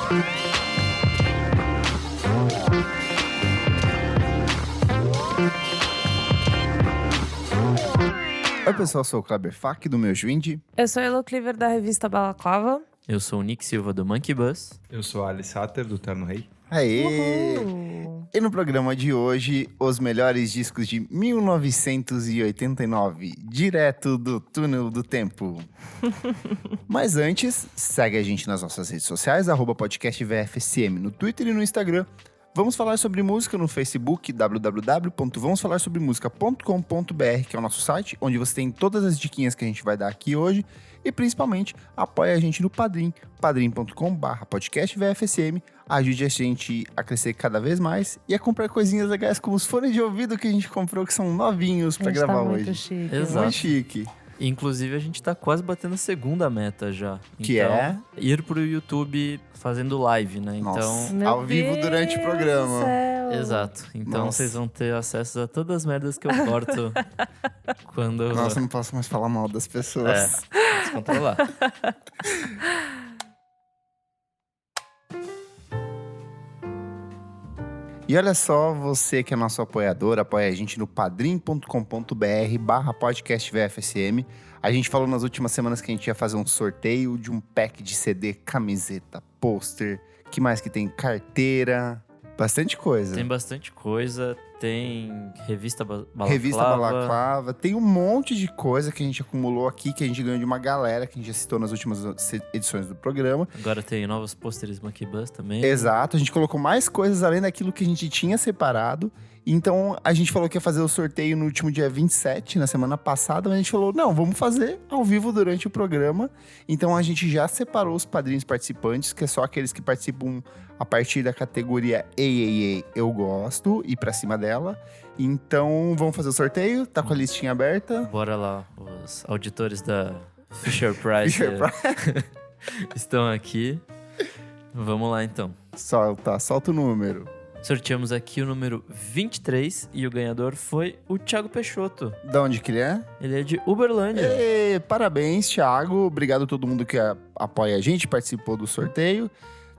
Oi pessoal, sou o Kleber Fak do Meu Juinde. Eu sou a Elo Cleaver da revista Balaclava. Eu sou o Nick Silva do Monkey Bus. Eu sou a Alice Satter do Terno Rei. Aê! Uhul. E no programa de hoje, os melhores discos de 1989, direto do túnel do tempo. Mas antes, segue a gente nas nossas redes sociais, @podcastvfsm no Twitter e no Instagram. Vamos falar sobre música no Facebook, www.vamosfalarsobremusica.com.br, que é o nosso site, onde você tem todas as diquinhas que a gente vai dar aqui hoje. E principalmente, apoia a gente no Padrim, padrim.com/podcastvfsm. Ajude a gente a crescer cada vez mais e a comprar coisinhas legais como os fones de ouvido que a gente comprou, que são novinhos pra gravar Muito hoje. chique. Exato. Muito chique. Inclusive, a gente tá quase batendo a segunda meta já. Que então, é? ir pro YouTube fazendo live, né? Nossa. Meu Ao vivo durante o Deus programa. do céu. Exato. Então, Nossa. vocês vão ter acesso a todas as merdas que eu corto quando... Nossa, eu não posso mais falar mal das pessoas. se controlar. E olha só, você que é nosso apoiador, apoia a gente no padrim.com.br/podcastvfsm. A gente falou nas últimas semanas que a gente ia fazer um sorteio de um pack de CD, camiseta, pôster, que mais que tem? Carteira, bastante coisa. Tem bastante coisa. Tem revista Balaclava. Revista Balaclava, tem um monte de coisa que a gente acumulou aqui, que a gente ganhou de uma galera, que a gente já citou nas últimas edições do programa. Agora tem novos pôsteres Monkey Bus também. Exato, a gente colocou mais coisas além daquilo que a gente tinha separado. Então, a gente falou que ia fazer o sorteio no último dia 27, na semana passada, mas a gente falou, não, vamos fazer ao vivo durante o programa. Então, a gente já separou os padrinhos participantes, que é só aqueles que participam a partir da categoria EAA Eu Gosto, e pra cima dela. Então, vamos fazer o sorteio, tá com a listinha aberta. Bora lá, os auditores da Fisher Price estão aqui. Vamos lá, então. Solta o número. Sorteamos aqui o número 23 e o ganhador foi o Thiago Peixoto. Da onde que ele é? Ele é de Uberlândia. E, parabéns, Thiago. Obrigado a todo mundo que apoia a gente, participou do sorteio.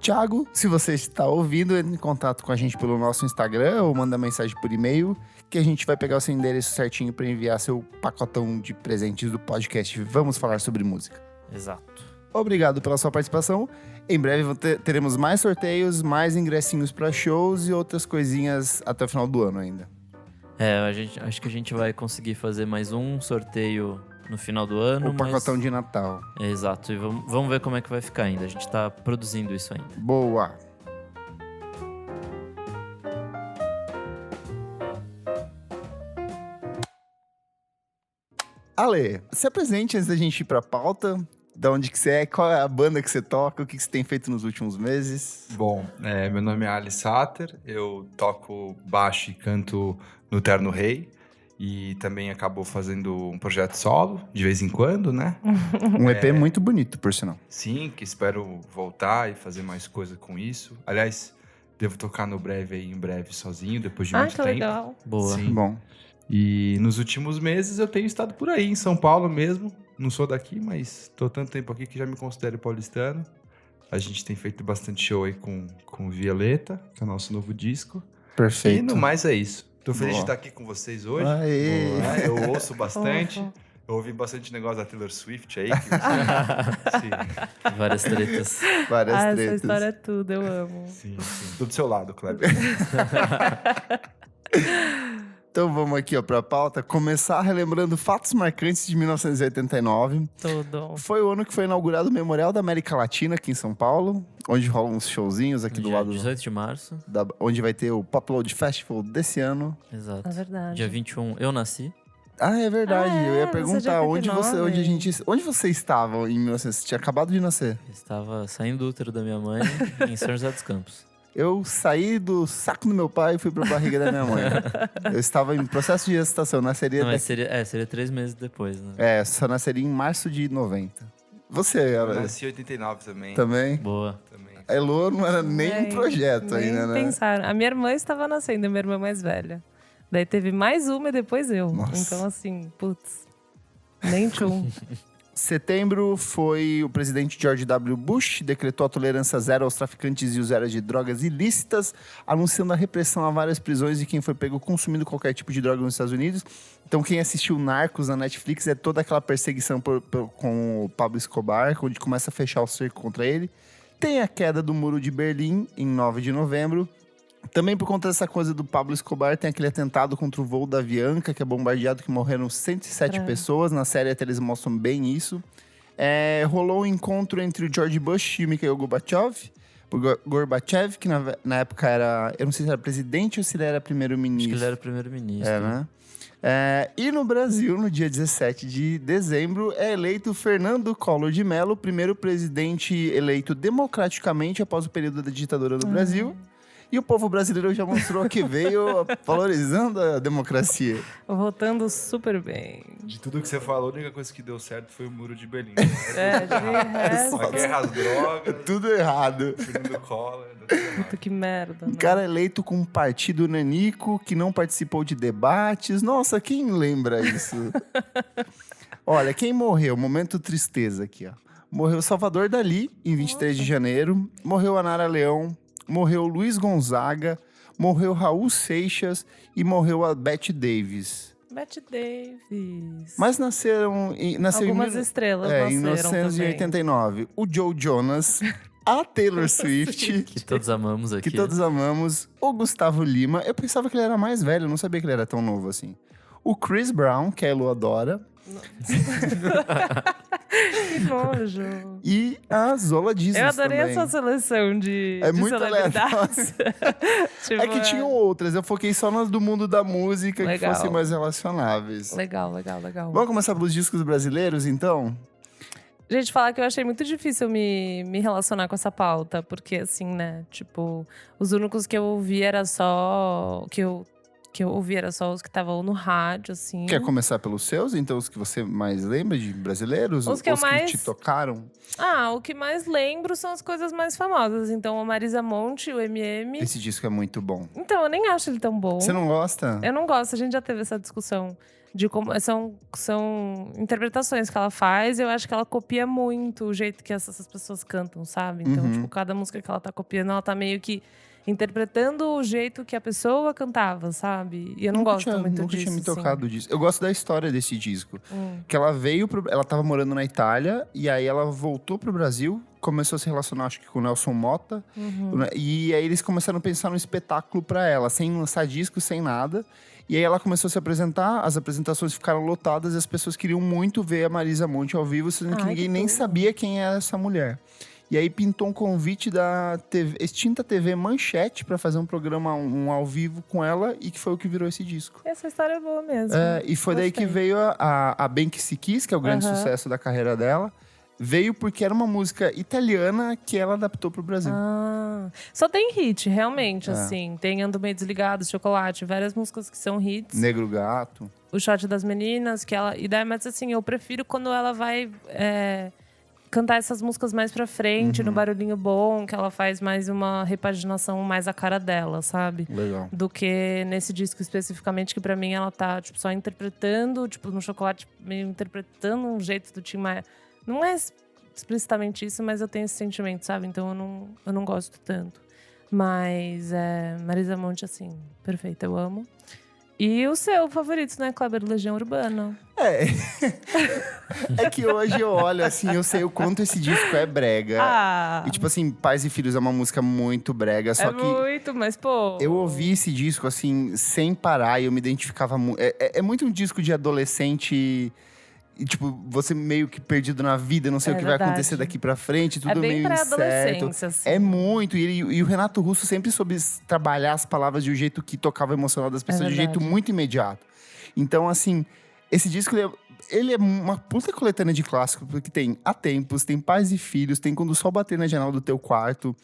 Thiago, se você está ouvindo, entre em contato com a gente pelo nosso Instagram ou manda mensagem por e-mail, que a gente vai pegar o seu endereço certinho para enviar seu pacotão de presentes do podcast Vamos Falar Sobre Música. Exato. Obrigado pela sua participação. Em breve teremos mais sorteios, mais ingressinhos para shows e outras coisinhas até o final do ano ainda. Acho que a gente vai conseguir fazer mais um sorteio no final do ano. O pacotão de Natal. Exato, e vamos ver como é que vai ficar ainda. A gente tá produzindo isso ainda. Boa! Ale, se apresente antes da gente ir pra pauta. Da onde que você é, qual é a banda que você toca, o que você tem feito nos últimos meses? Bom, meu nome é Alice Satter, eu toco baixo e canto no Terno Rei. E também acabo fazendo um projeto solo, de vez em quando, né? Um EP muito bonito, por sinal. Sim, que espero voltar e fazer mais coisa com isso. Aliás, devo tocar no breve aí, em breve, sozinho, depois de muito que tempo. legal. Boa. Sim. Bom. E nos últimos meses eu tenho estado por aí, em São Paulo mesmo. Não sou daqui, mas tô tanto tempo aqui que já me considero paulistano. A gente tem feito bastante show aí com Violeta, que é o nosso novo disco. Perfeito. E no mais é isso. Tô feliz Boa. de estar aqui com vocês hoje. Aê. Né? Eu ouço bastante. Fofo. Eu ouvi bastante negócio da Taylor Swift aí. Sim, Várias tretas. Várias Essa tretas. história é tudo, eu amo. sim. Tô do seu lado, Kleber. Então vamos aqui pra pauta. Começar relembrando fatos marcantes de 1989. Tudo. Foi o ano que foi inaugurado o Memorial da América Latina aqui em São Paulo, onde rolam uns showzinhos aqui do Dia lado, 18 de março. onde vai ter o Pop Load Festival desse ano. Exato. É verdade. Dia 21 eu nasci. Ah, é verdade. Ah, é? Eu ia Você perguntar dia onde 29? onde você estava em 1900? Você tinha acabado de nascer. Estava saindo do útero da minha mãe em São José dos Campos. Eu saí do saco do meu pai e fui pra barriga da minha mãe. Eu estava em processo de gestação, nasceria Não, mas daqui... seria 3 meses depois, né? só nasceria em março de 90. Você, Eu ela, nasci em 89 também. também? Boa. Também. A Elô não era nem um projeto nem ainda, né? pensaram. A minha irmã estava nascendo, minha irmã mais velha. Daí teve mais uma e depois eu. Nossa. Então, assim, putz, nem tchum. Setembro foi o presidente George W. Bush, decretou a tolerância zero aos traficantes e usuários de drogas ilícitas, anunciando a repressão a várias prisões de quem foi pego consumindo qualquer tipo de droga nos Estados Unidos. Então, quem assistiu Narcos na Netflix é toda aquela perseguição com o Pablo Escobar, onde começa a fechar o cerco contra ele. Tem a queda do Muro de Berlim, em 9 de novembro. Também por conta dessa coisa do Pablo Escobar, tem aquele atentado contra o voo da Avianca, que é bombardeado, que morreram 107 pessoas. Na série até eles mostram bem isso. Rolou um encontro entre o George Bush e o Mikhail Gorbachev, que na época era... Eu não sei se era presidente ou se ele era primeiro-ministro. Acho que ele era primeiro-ministro. Né? E no Brasil, no dia 17 de dezembro, é eleito Fernando Collor de Mello, primeiro presidente eleito democraticamente após o período da ditadura do Brasil. E o povo brasileiro já mostrou que veio valorizando a democracia. Votando super bem. De tudo que você falou, a única coisa que deu certo foi o Muro de Berlim. De resto. A guerra às drogas, Tudo errado. Fernando Collor. Deu tudo errado. Puta, que merda. Um cara eleito com um partido nanico, que não participou de debates. Nossa, quem lembra isso? Olha, quem morreu? Momento tristeza aqui, ó. Morreu Salvador Dalí, em 23 de janeiro. Morreu a Nara Leão. Morreu Luiz Gonzaga, morreu Raul Seixas e morreu a Bette Davis. Bette Davis. Mas nasceu Algumas estrelas em nasceram 1989. também. O Joe Jonas, a Taylor Swift, Que todos amamos aqui. que todos amamos, o Gustavo Lima. Eu pensava que ele era mais velho, eu não sabia que ele era tão novo assim. O Chris Brown, que a Elo adora. Que nojo. E a Zola Jesus Eu adorei também. a sua seleção de muito celebridades. Tipo, É que tinham outras, eu foquei só nas do mundo da música Legal. que fossem mais relacionáveis. Legal. Vamos começar pelos discos brasileiros, então? Gente, falar que eu achei muito difícil me relacionar com essa pauta. Porque, assim, né? Tipo, os únicos que eu ouvi era só... Que eu ouvi era só os que estavam no rádio, assim. Quer começar pelos seus, então? Os que você mais lembra de brasileiros? Os que eu mais- que te tocaram? O que mais lembro são as coisas mais famosas. Então, a Marisa Monte, o MM. Esse disco é muito bom. Então, eu nem acho ele tão bom. Você não gosta? Eu não gosto, a gente já teve essa discussão de como são interpretações que ela faz. Eu acho que ela copia muito o jeito que essas pessoas cantam, sabe? Então, tipo, cada música que ela tá copiando, ela tá meio que interpretando o jeito que a pessoa cantava, sabe? E eu não gosto muito disso. Nunca tinha me assim. tocado disso. Eu gosto da história desse disco. Que ela ela tava morando na Itália, e aí ela voltou pro Brasil, começou a se relacionar, acho que com o Nelson Motta. E aí eles começaram a pensar num espetáculo pra ela, sem lançar disco, sem nada. E aí ela começou a se apresentar, as apresentações ficaram lotadas e as pessoas queriam muito ver a Marisa Monte ao vivo, sendo que ninguém nem sabia quem era essa mulher. E aí pintou um convite da extinta TV Manchete pra fazer um programa, um ao vivo com ela, e que foi o que virou esse disco. Essa história é boa mesmo. E foi daí que Gostei. veio a Bem Que Se Quis, que é o grande sucesso da carreira dela. Veio porque era uma música italiana que ela adaptou pro Brasil. Só tem hit, realmente, assim. Tem Ando Meio Desligado, Chocolate, várias músicas que são hits. Negro Gato. O Shot das Meninas, que ela... E daí, mas assim, eu prefiro quando ela vai... cantar essas músicas mais pra frente, no barulhinho bom, que ela faz mais uma repaginação mais a cara dela, sabe? Legal. Do que nesse disco especificamente, que pra mim ela tá, tipo, só interpretando, tipo, no Chocolate, meio interpretando um jeito do Tim Maia. Não é explicitamente isso, mas eu tenho esse sentimento, sabe? Então eu não gosto tanto. Mas Marisa Monte, assim, perfeita, eu amo. E o seu favorito, né, Kleber? Legião Urbana. É que hoje eu olho assim, eu sei o quanto esse disco é brega. E tipo assim, Pais e Filhos é uma música muito brega, só que muito, mas pô... eu ouvi esse disco assim, sem parar, e eu me identificava muito. É muito um disco de adolescente. E, tipo, você meio que perdido na vida, não sei o que verdade. vai acontecer daqui pra frente, tudo É bem meio incerto. pré-adolescência, assim. É muito. E o Renato Russo sempre soube trabalhar as palavras de um jeito que tocava o emocional das pessoas, de um jeito verdade. muito imediato. Então, assim, esse disco, ele é uma puta coletânea de clássicos, porque tem Há Tempos, tem Pais e Filhos, tem Quando o Sol Bater na Janela do Teu Quarto,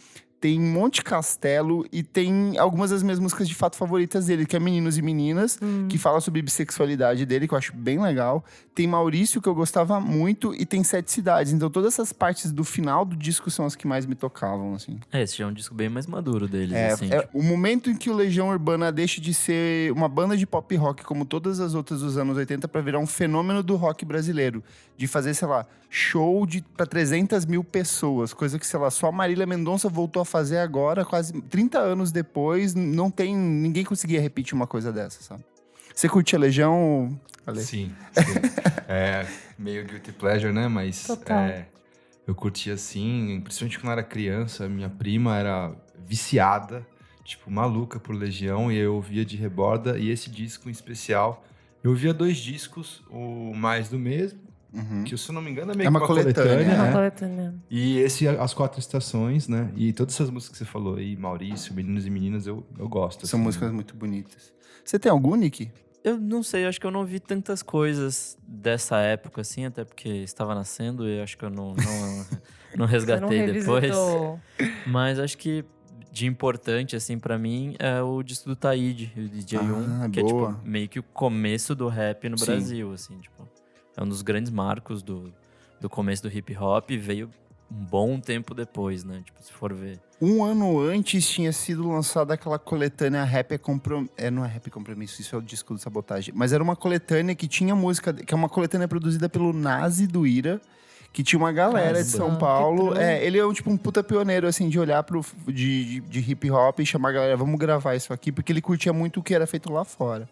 tem Monte Castelo e tem algumas das minhas músicas de fato favoritas dele, que é Meninos e Meninas, que fala sobre bissexualidade dele, que eu acho bem legal. Tem Maurício, que eu gostava muito, e tem Sete Cidades. Então todas essas partes do final do disco são as que mais me tocavam, assim. Esse já é um disco bem mais maduro deles, assim. O momento em que o Legião Urbana deixa de ser uma banda de pop rock, como todas as outras dos anos 80, pra virar um fenômeno do rock brasileiro. De fazer, sei lá, show pra 300 mil pessoas. Coisa que, sei lá, só a Marília Mendonça voltou a fazer agora, quase 30 anos depois. Ninguém conseguia repetir uma coisa dessa, sabe? Você curte a Legião, Ale? Sim. É meio guilty pleasure, né? Mas eu curtia assim, principalmente quando eu era criança. Minha prima era viciada, tipo, maluca por Legião, e eu ouvia de reborda. E esse disco em especial, eu ouvia 2 discos, o Mais do Mesmo, que, se eu não me engano, é meio que uma coletânea. É uma coletânea. E esse, As 4 Estações, né? E todas essas músicas que você falou aí, Maurício, Meninos e Meninas, eu gosto. São assim, músicas muito bonitas. Você tem algum, Nick? Eu não sei, acho que eu não vi tantas coisas dessa época, assim, até porque estava nascendo e acho que eu não resgatei depois. Mas acho que de importante, assim, pra mim, é o disco do Taíde, o DJ1, que boa. é, tipo, meio que o começo do rap no Brasil, assim, tipo. É um dos grandes marcos do começo do hip hop e veio um bom tempo depois, né? Tipo, se for ver. Um ano antes tinha sido lançada aquela coletânea Rap é Compromisso. Não é Rap é Compromisso, isso é o disco do Sabotagem. Mas era uma coletânea que tinha música, que é uma coletânea produzida pelo Nazi do Ira, que tinha uma galera de São Paulo. Ele é tipo um puta pioneiro, assim, de olhar de hip hop e chamar a galera, vamos gravar isso aqui, porque ele curtia muito o que era feito lá fora.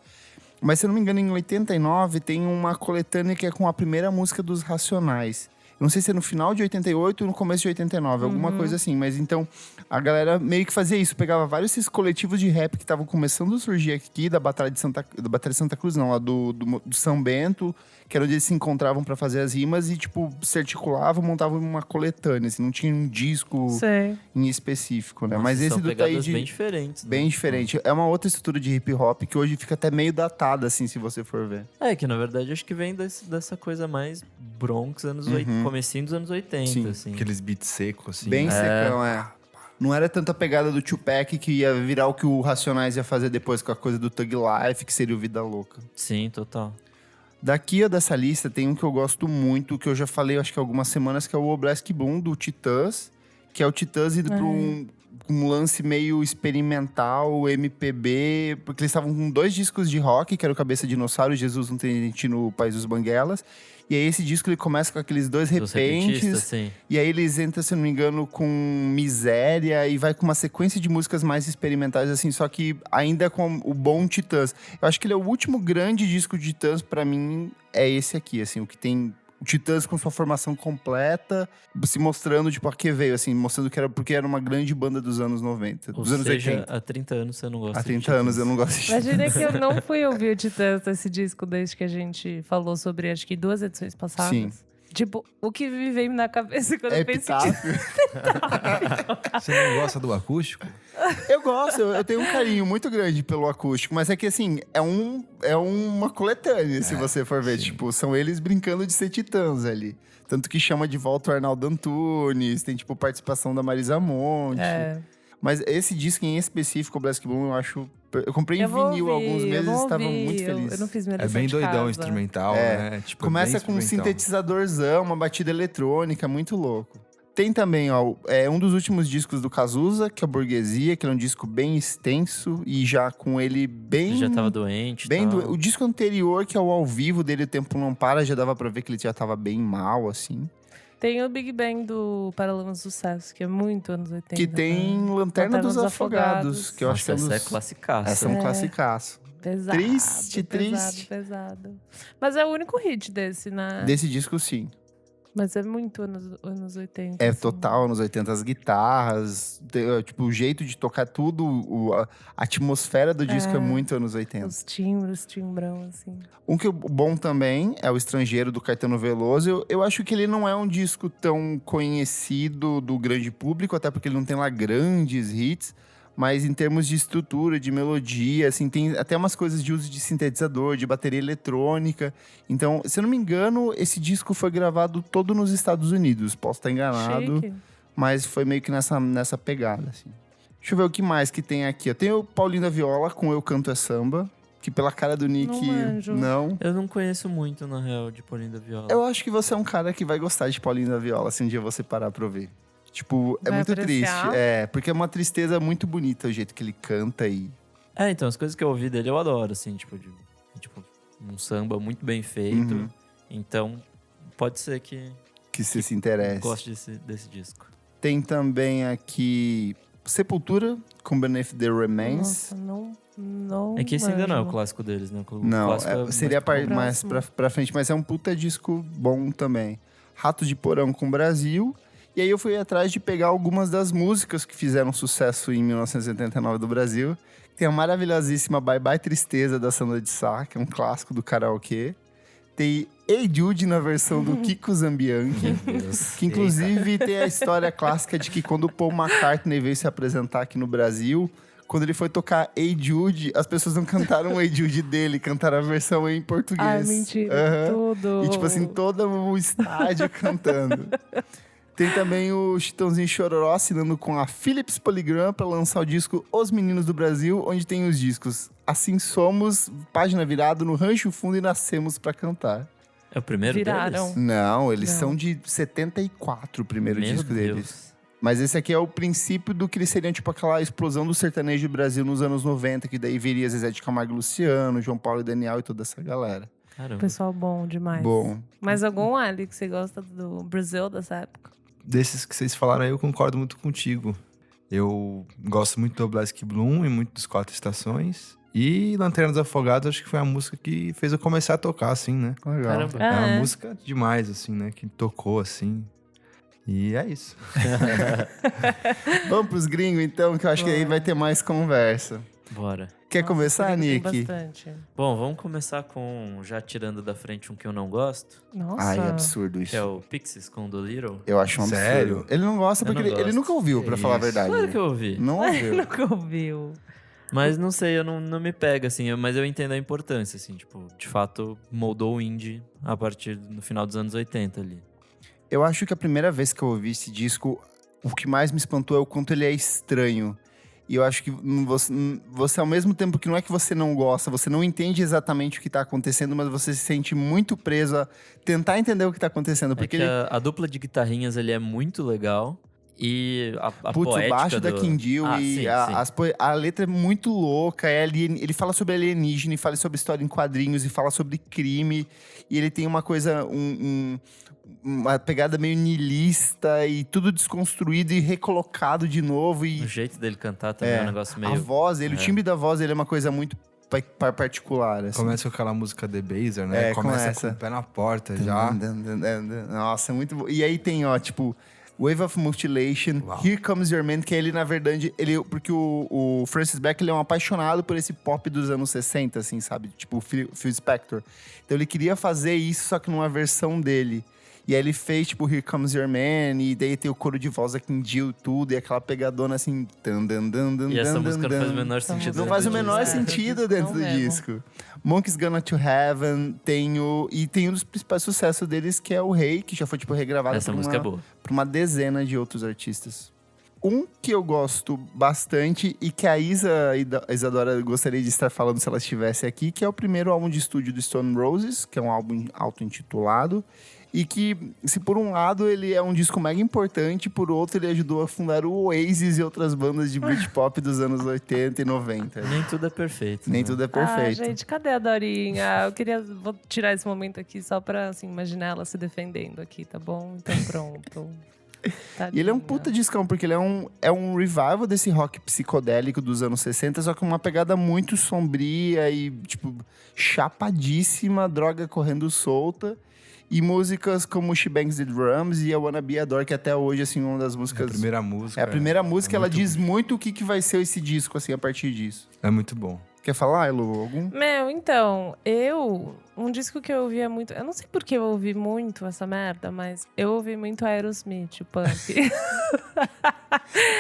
Mas, se eu não me engano, em 89 tem uma coletânea que é com a primeira música dos Racionais. Eu não sei se é no final de 88 ou no começo de 89, alguma coisa assim. Mas então, a galera meio que fazia isso. Pegava vários esses coletivos de rap que estavam começando a surgir aqui, da Batalha de Santa Cruz, não, lá do São Bento, que era onde eles se encontravam pra fazer as rimas e, tipo, se articulavam, montavam uma coletânea, assim. Não tinha um disco em específico, né? Nossa, mas esse são do Taíde... bem diferentes. Bem diferente. É uma outra estrutura de hip hop que hoje fica até meio datada, assim, se você for ver. É, que na verdade acho que vem dessa coisa mais Bronx, comecinho dos anos 80, Sim, assim. Aqueles beats secos, assim. Bem secão, Não era tanta pegada do Tupac que ia virar o que o Racionais ia fazer depois com a coisa do Thug Life, que seria o Vida Louca. Sim, total. Daqui, dessa lista, tem um que eu gosto muito, que eu já falei, acho que há algumas semanas, que é o Oblasque Boom, do Titãs. Que é o Titãs indo pra um lance meio experimental, MPB, porque eles estavam com 2 discos de rock, que era o Cabeça Dinossauro e Jesus Não Tem Dente no País dos Banguelas. E aí esse disco ele começa com aqueles 2 repentes, sim. e aí eles entram, se não me engano, com Miséria, e vai com uma sequência de músicas mais experimentais, assim, só que ainda com o bom Titãs. Eu acho que ele é o último grande disco de Titãs, pra mim, é esse aqui, assim, o que tem... O Titãs com sua formação completa, se mostrando, tipo, a que veio, assim, mostrando que era porque era uma grande banda dos anos 90, dos anos 80. Há 30 anos você não gosta Há 30 anos eu não gosto de Titãs. Imagina que eu não fui ouvir o Titãs, esse disco, desde que a gente falou sobre, acho que 2 edições passadas. Sim. Tipo, o que me veio na cabeça quando eu pensei Epitáfio. Você não gosta do acústico? Eu gosto, eu tenho um carinho muito grande pelo acústico, mas é que assim, é uma coletânea, se você for ver. Sim. Tipo, são eles brincando de ser titãs ali. Tanto que chama de volta o Arnaldo Antunes, tem tipo participação da Marisa Monte. Mas esse disco em específico, o Black Bloom, eu acho... Eu comprei em vinil há alguns meses e estava muito feliz. Eu não fiz minha É lição bem de doidão casa. o instrumental, né? Tipo, Começa bem com um experimental. sintetizadorzão, uma batida eletrônica, muito louco. Tem também, ó, um dos últimos discos do Cazuza, que é a Burguesia, que é um disco bem extenso e já com ele bem... Ele já tava doente. O disco anterior, que é o ao vivo dele, O Tempo Não Para, já dava pra ver que ele já tava bem mal, assim. Tem o Big Bang do Paralamas do Sucesso, que é muito anos 80. Que tem Lanterna dos Afogados, que eu acho que é um Essa dos... é classicaço. Essa é um classicaço. Pesado, Triste. pesado. Mas é o único hit desse, né? Desse disco, sim. Mas é muito anos 80. É assim. total, anos 80, as guitarras, tipo, o jeito de tocar tudo, a atmosfera do disco é muito anos 80. Os timbres, timbrão, assim. Um que bom também é o Estrangeiro, do Caetano Veloso. Eu acho que ele não é um disco tão conhecido do grande público, até porque ele não tem lá grandes hits. Mas em termos de estrutura, de melodia, assim, tem até umas coisas de uso de sintetizador, de bateria eletrônica. Então, se eu não me engano, esse disco foi gravado todo nos Estados Unidos. Posso estar enganado. Chique. Mas foi meio que nessa pegada, assim. Deixa eu ver o que mais que tem aqui. Eu tenho o Paulinho da Viola com Eu Canto é Samba, que pela cara do Nick, não. Eu não conheço muito, na real, de Paulinho da Viola. Eu acho que você é um cara que vai gostar de Paulinho da Viola, se um dia você parar pra ouvir. Tipo, é muito triste. Porque é uma tristeza muito bonita o jeito que ele canta e... Então, as coisas que eu ouvi dele eu adoro, assim, tipo um samba muito bem feito. Então, pode ser que você se interesse. Goste desse disco. Tem também aqui Sepultura, com Beneath the Remains. Nossa, não. É que esse ainda não é o clássico deles, né? Não, seria mais pra frente, mas é um puta disco bom também. Ratos de Porão com Brasil. E aí eu fui atrás de pegar algumas das músicas que fizeram sucesso em 1989 do Brasil. Tem a maravilhosíssima Bye Bye Tristeza, da Sandra de Sá, que é um clássico do karaokê. Tem Hey Jude na versão do Kiko Zambianchi, que inclusive tem a história clássica de que quando o Paul McCartney veio se apresentar aqui no Brasil, quando ele foi tocar Hey Jude, as pessoas não cantaram o Hey Jude dele, cantaram a versão em português. Ai, mentira, tudo. E tipo assim, todo o estádio cantando. Tem também o Chitãozinho Chororó assinando com a Philips Polygram para lançar o disco Os Meninos do Brasil, onde tem os discos Assim Somos, Página Virada, No Rancho Fundo e Nascemos para Cantar. É o primeiro deles? Não, eles são de 74, o primeiro disco deles. Mas esse aqui é o princípio do que eles seriam, tipo, aquela explosão do sertanejo do Brasil nos anos 90, que daí viria Zezé de Camargo e Luciano, João Paulo e Daniel e toda essa galera. Caramba. Pessoal bom demais. Bom. Mas algum Ali que você gosta do Brasil dessa época? Desses que vocês falaram aí, eu concordo muito contigo. Eu gosto muito do Black Bloom e muito dos Quatro Estações. E Lanternas Afogadas, acho que foi a música que fez eu começar a tocar, assim, né? Legal. Caramba. É uma música demais, assim, né? Que tocou, assim. E é isso. Vamos pros gringos, então, que eu acho que aí vai ter mais conversa. Bora. Quer começar, Nick? Tem bastante. Bom, vamos começar com, já tirando da frente um que eu não gosto. Nossa. Ai, absurdo isso. Que é o Pixies com The Little. Eu acho um absurdo. Sério? Ele não gosta porque ele nunca ouviu, pra falar a verdade. Claro que eu ouvi. Não ouviu. Nunca ouviu. Mas não sei, eu não me pega, assim. Mas eu entendo a importância, assim. Tipo, de fato, moldou o indie a partir do final dos anos 80 ali. Eu acho que a primeira vez que eu ouvi esse disco, o que mais me espantou é o quanto ele é estranho. E eu acho que você, ao mesmo tempo que não é que você não gosta, você não entende exatamente o que tá acontecendo, mas você se sente muito preso a tentar entender o que tá acontecendo. Porque a dupla de guitarrinhas, ele é muito legal. E a poética o baixo da Kim Deal e a letra é muito louca. Ele fala sobre alienígena, e fala sobre história em quadrinhos, e fala sobre crime. E ele tem uma coisa, uma pegada meio niilista e tudo desconstruído e recolocado de novo. E o jeito dele cantar também é um negócio meio... A voz dele, o timbre da voz dele é uma coisa muito particular. Assim. Começa com aquela música The Baser, né? Começa com o pé na porta já. Nossa, é muito bom. E aí tem, ó, tipo... Wave of Mutilation, Wow. Here Comes Your Man, que ele, na verdade, porque o Francis Beck, ele é um apaixonado por esse pop dos anos 60, assim, sabe? Tipo, o Phil Spector. Então ele queria fazer isso, só que numa versão dele. E aí ele fez, tipo, Here Comes Your Man, e daí tem o coro de voz da Kim Deal, tudo, e aquela pegadona, assim... E essa música não faz o menor sentido. Não faz o menor sentido dentro do disco. Monkey's Gonna to Heaven, tem um dos principais sucessos deles, que é o Rei, que já foi, tipo, regravado essa música é boa. Por uma dezena de outros artistas. Um que eu gosto bastante e que a Isadora gostaria de estar falando se ela estivesse aqui, que é o primeiro álbum de estúdio do Stone Roses, que é um álbum auto-intitulado. E que, se por um lado ele é um disco mega importante, por outro ele ajudou a fundar o Oasis e outras bandas de Britpop dos anos 80 e 90. Nem tudo é perfeito. Nem tudo é perfeito. Gente, cadê a Dorinha? Vou tirar esse momento aqui só pra, assim, imaginar ela se defendendo aqui, tá bom? Então pronto. E ele é um puta discão, porque ele é um revival desse rock psicodélico dos anos 60, só que uma pegada muito sombria e, tipo, chapadíssima, droga correndo solta. E músicas como She Bangs the Drums e I Wanna Be a Door, que até hoje, assim, uma das músicas... É a primeira música. É a primeira música, ela diz bom. muito o que vai ser esse disco, assim, a partir disso. É muito bom. Quer falar, Elo, algum? Então, um disco que eu ouvia muito... Eu não sei por que eu ouvi muito essa merda, mas eu ouvi muito Aerosmith, o Pump.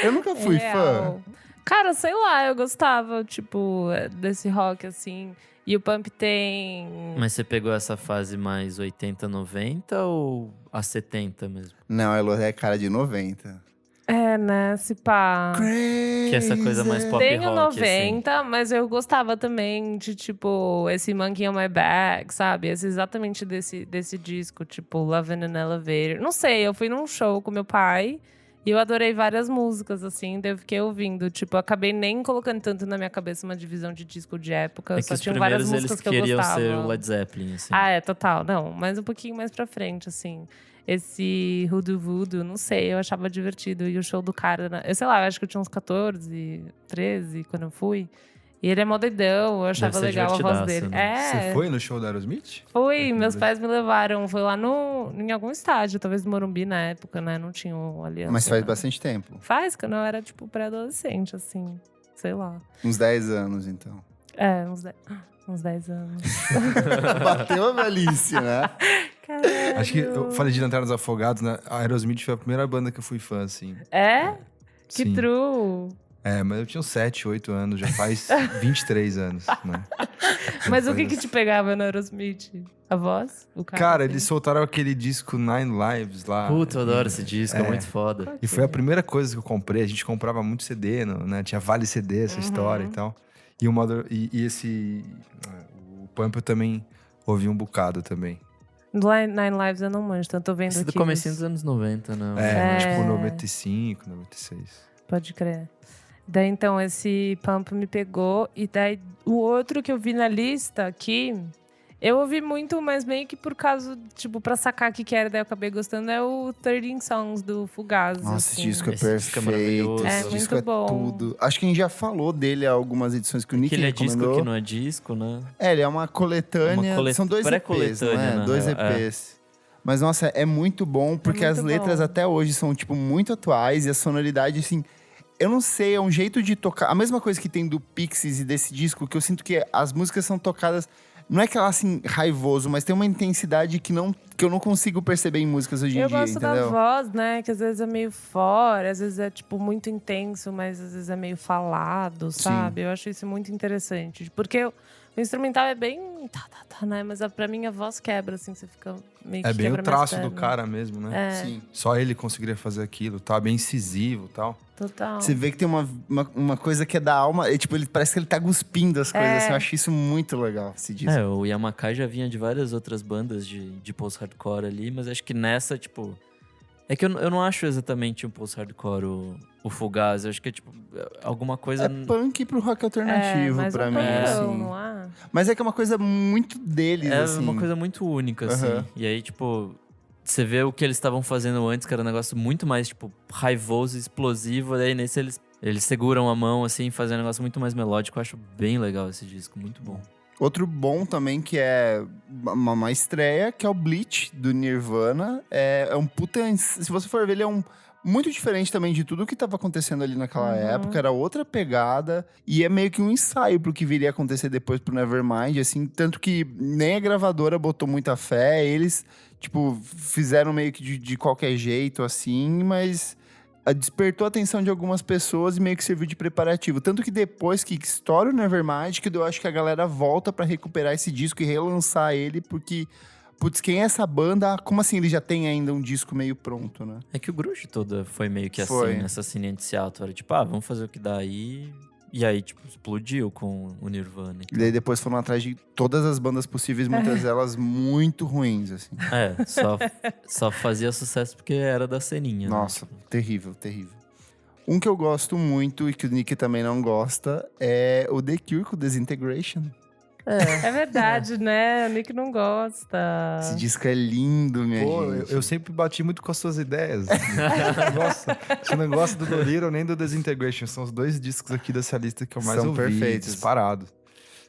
Eu nunca fui fã. Cara, sei lá, eu gostava, tipo, desse rock, assim... E o Pump tem... Mas você pegou essa fase mais 80, 90 ou a 70 mesmo? Não, a Elo é cara de 90. É, né? Se pá. Que é essa coisa mais pop Tenho rock, 90, assim. mas eu gostava também de, tipo, esse Monkey on My Back, sabe? Exatamente desse disco, tipo, Love in an Elevator. Não sei, eu fui num show com meu pai e eu adorei várias músicas, assim, daí eu fiquei ouvindo. Tipo, eu acabei nem colocando tanto na minha cabeça uma divisão de disco de época. Só tinham várias músicas que eu gostava. Eles queriam ser o Led Zeppelin, assim. Ah, é, total. Não, mas um pouquinho mais pra frente, assim. Esse Hoodoo Voodoo, não sei, eu achava divertido. E o show do cara, eu sei lá, eu acho que eu tinha uns 14, 13 quando eu fui. E ele é mó doidão, eu achava legal a voz dele. Né? Você foi no show da Aerosmith? Fui, meus pais me levaram. Foi lá em algum estádio, talvez no Morumbi na época, né? Não tinha aliança. Mas faz bastante tempo. Faz, quando eu era, tipo, pré-adolescente, assim. Sei lá. Uns 10 anos, então. É, uns 10 anos. Bateu a velhice, né? Caralho. Acho que eu falei de Lanternas Afogados, né? A Aerosmith foi a primeira banda que eu fui fã, assim. É? Que Sim. true. É, mas eu tinha uns 7, 8 anos, já faz 23 anos, né? Mas o que te pegava no Aerosmith? A voz? O Cara, assim? eles soltaram aquele disco Nine Lives lá. Puta, eu adoro esse disco, é muito foda. E foi a primeira coisa que eu comprei. A gente comprava muito CD, né? Tinha Vale CD, essa história e tal. E esse... O Pump eu também ouvi um bocado também. Nine Lives eu não manjo, então eu tô vendo Esse aqui. do comecinho dos anos 90, não. Tipo 95, 96. Pode crer. Daí, então, esse Pump me pegou. E daí, o outro que eu vi na lista aqui... Eu ouvi muito, mas meio que por causa, tipo, pra sacar o que era, daí eu acabei gostando, é o 13 Songs do Fugazi. Nossa, assim. esse disco é Esse disco é perfeito. maravilhoso. É Esse muito disco bom. é tudo. Acho que a gente já falou dele há algumas edições que o Nick Que ele é recomendou. disco que não é disco, né? É, ele é uma coletânea. São dois EPs, não pré-coletânea, é? na 2 real, EPs. Mas, nossa, é muito bom, porque muito as letras bom. até hoje são, tipo, muito atuais. E a sonoridade, assim... Eu não sei, é um jeito de tocar... A mesma coisa que tem do Pixies e desse disco, que eu sinto que as músicas são tocadas... Não é aquela, assim, raivoso, mas tem uma intensidade que eu não consigo perceber em músicas hoje em Eu dia, gosto entendeu? da voz, né? Que às vezes é meio fora, às vezes é, tipo, muito intenso, mas às vezes é meio falado, sabe? Eu acho isso muito interessante. Porque o instrumental é bem... né? Mas pra mim a voz quebra, assim, você fica meio que É bem o quebra traço minhas do pernas. cara mesmo, né? É, Sim. Só ele conseguiria fazer aquilo, tá? Bem incisivo e tal. total. Você vê que tem uma coisa que é da alma. É, tipo, ele parece que ele tá cuspindo as coisas. Assim, eu acho isso muito legal, esse disco. É, o Yamakai já vinha de várias outras bandas de post-hardcore ali, mas acho que nessa, tipo... É que eu não acho exatamente um post-hardcore o Fugazi. Eu acho que é, tipo, alguma coisa... É punk pro rock alternativo, mais pra um mim, punkão, assim. não é? Mas é que é uma coisa muito deles, É assim. uma coisa muito única, assim. Aham. E aí, tipo... Você vê o que eles estavam fazendo antes, que era um negócio muito mais, tipo, raivoso, explosivo. Daí nesse eles seguram a mão, assim, fazem um negócio muito mais melódico. Eu acho bem legal esse disco, muito bom. Outro bom também, que é uma estreia, que é o Bleach, do Nirvana. É um puta... Se você for ver, ele é muito diferente também de tudo que estava acontecendo ali naquela época. Era outra pegada. E é meio que um ensaio pro que viria a acontecer depois pro Nevermind, assim. Tanto que nem a gravadora botou muita fé. Eles, tipo, fizeram meio que de qualquer jeito, assim. Mas despertou a atenção de algumas pessoas e meio que serviu de preparativo. Tanto que depois que estoura o Nevermind, que eu acho que a galera volta pra recuperar esse disco e relançar ele, porque... Putz, quem é essa banda? Como assim ele já tem ainda um disco meio pronto, né? É que o grunge todo foi meio que Foi. assim, nessa cena de Seattle. Era tipo, vamos fazer o que dá aí. E aí, tipo, explodiu com o Nirvana. E daí depois foram atrás de todas as bandas possíveis, muitas delas muito ruins, assim. É, só fazia sucesso porque era da ceninha. Nossa, né? Tipo, terrível, terrível. Um que eu gosto muito e que o Nick também não gosta é o The Cure com Disintegration. É verdade, né? O Nick não gosta. Esse disco é lindo, minha Pô, gente. eu sempre bati muito com as suas ideias. Você não gosta do The Little nem do Disintegration. São os dois discos aqui dessa lista que eu mais São ouvi, perfeitos. disparado.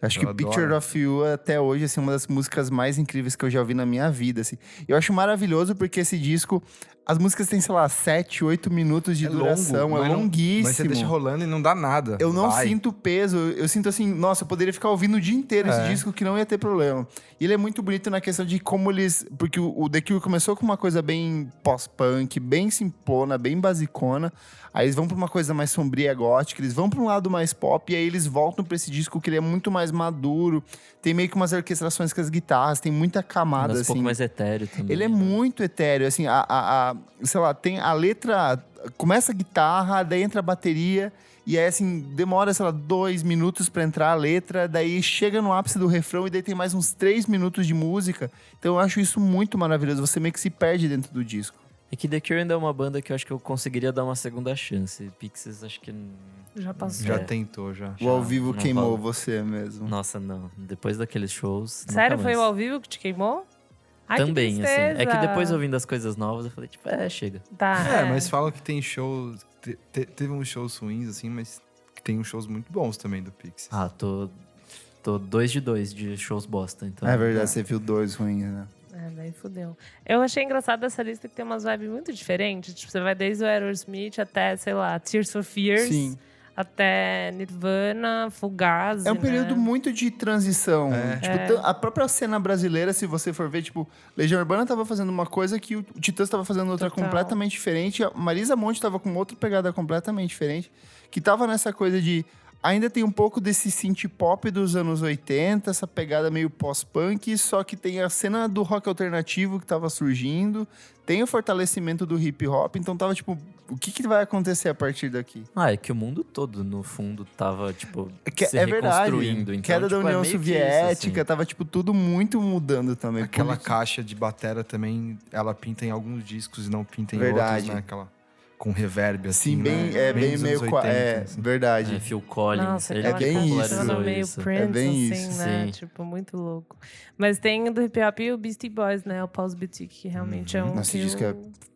Acho Eu que o Picture adoro. of You, até hoje, assim, uma das músicas mais incríveis que eu já ouvi na minha vida, assim. Eu acho maravilhoso porque esse disco... As músicas têm, sei lá, 7, 8 minutos de duração. longo, É mas não- longuíssimo. Mas você deixa rolando e não dá nada. Eu não Vai. sinto peso. Eu sinto assim, nossa, eu poderia ficar ouvindo o dia inteiro esse disco que não ia ter problema. E ele é muito bonito na questão de como eles... Porque o The Cure começou com uma coisa bem pós-punk, bem simplona, bem basicona. Aí eles vão pra uma coisa mais sombria, gótica. Eles vão pra um lado mais pop. E aí eles voltam pra esse disco que ele é muito mais maduro. Tem meio que umas orquestrações com as guitarras. Tem muita camada, um assim. pouco mais etéreo também. Ele é né? muito etéreo, assim, sei lá, tem a letra... Começa a guitarra, daí entra a bateria... E aí, assim, demora, sei lá, 2 minutos pra entrar a letra, daí chega no ápice do refrão e daí tem mais uns 3 minutos de música. Então eu acho isso muito maravilhoso, você meio que se perde dentro do disco. É que The Cure ainda é uma banda que eu acho que eu conseguiria dar uma segunda chance. Pixies, acho que... Já passou. Já tentou, já. O ao vivo não queimou vale. você mesmo. Nossa, não. Depois daqueles shows... Sério? nunca Foi mais. o ao vivo que te queimou? Ai, Também, que assim. É que tristeza. depois ouvindo as coisas novas, eu falei, tipo, chega. Tá, Mas falam que tem shows... Teve uns shows ruins, assim, mas que tem uns shows muito bons também do Pixies. Ah, tô 2 de 2 de shows bosta, então... É verdade, você viu 2 ruins, né? Daí fudeu. Eu achei engraçado essa lista que tem umas vibes muito diferentes. Tipo, você vai desde o Aerosmith até, sei lá, Tears for Fears. Sim. Até Nirvana, Fugazi, É um período né? muito de transição. Tipo, a própria cena brasileira, se você for ver, tipo, Legião Urbana tava fazendo uma coisa que o Titãs tava fazendo outra Total. completamente diferente. A Marisa Monte tava com outra pegada completamente diferente. Que tava nessa coisa de... Ainda tem um pouco desse synth pop dos anos 80, essa pegada meio pós-punk, só que tem a cena do rock alternativo que tava surgindo, tem o fortalecimento do hip hop, então tava tipo, o que vai acontecer a partir daqui? É que o mundo todo, no fundo, tava, tipo, se É verdade, reconstruindo. Então, queda da tipo, União meio que Soviética, isso, assim. tava tipo tudo muito mudando também. Aquela caixa de batera também, ela pinta em alguns discos e não pinta em Verdade. outros, né? Aquela com reverb, assim, Sim, bem, né? bem dos meio... anos 80, assim. verdade. Phil Collins, Nossa, ele é aquela bem caixa isso. toda meio isso. Prince, É bem assim, isso, né? sim. Tipo, muito louco. Mas tem o do hip hop e o Beastie Boys, né? O Pulse Boutique, que realmente é um Nossa, que esse disco eu- é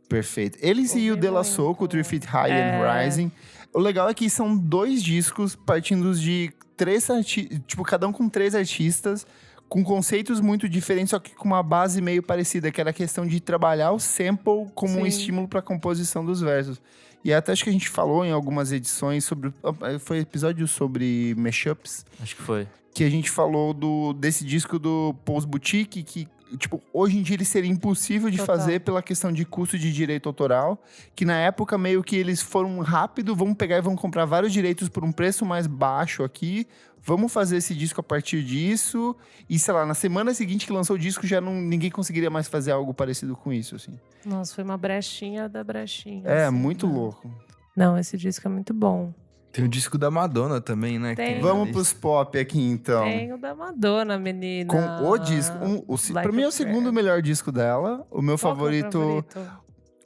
perfeito. Eles e o Ouvi De La muito. Soul, com o 3 Feet High and Rising. O legal é que são 2 discos partindo de 3 artistas, tipo, cada um com 3 artistas, com conceitos muito diferentes, só que com uma base meio parecida, que era a questão de trabalhar o sample como um Sim. estímulo para a composição dos versos. E até acho que a gente falou em algumas edições sobre... Foi episódio sobre mashups, Acho que foi. que a gente falou desse disco do Pulse Boutique, que, tipo, hoje em dia ele seria impossível de Total. fazer pela questão de custo de direito autoral, que na época meio que eles foram rápido, vamos pegar e vamos comprar vários direitos por um preço mais baixo aqui, vamos fazer esse disco a partir disso, e sei lá, na semana seguinte que lançou o disco, já ninguém conseguiria mais fazer algo parecido com isso, assim. Nossa, foi uma brechinha da brechinha. É, assim, muito né? louco. Não, esse disco é muito bom. Tem o disco da Madonna também, né? que Tem. na Vamos lista. pros pop aqui, então. Tem o da Madonna, menina. Com o disco. Pra Like mim é a o segundo Prayer. melhor disco dela. O meu Qual que é o favorito.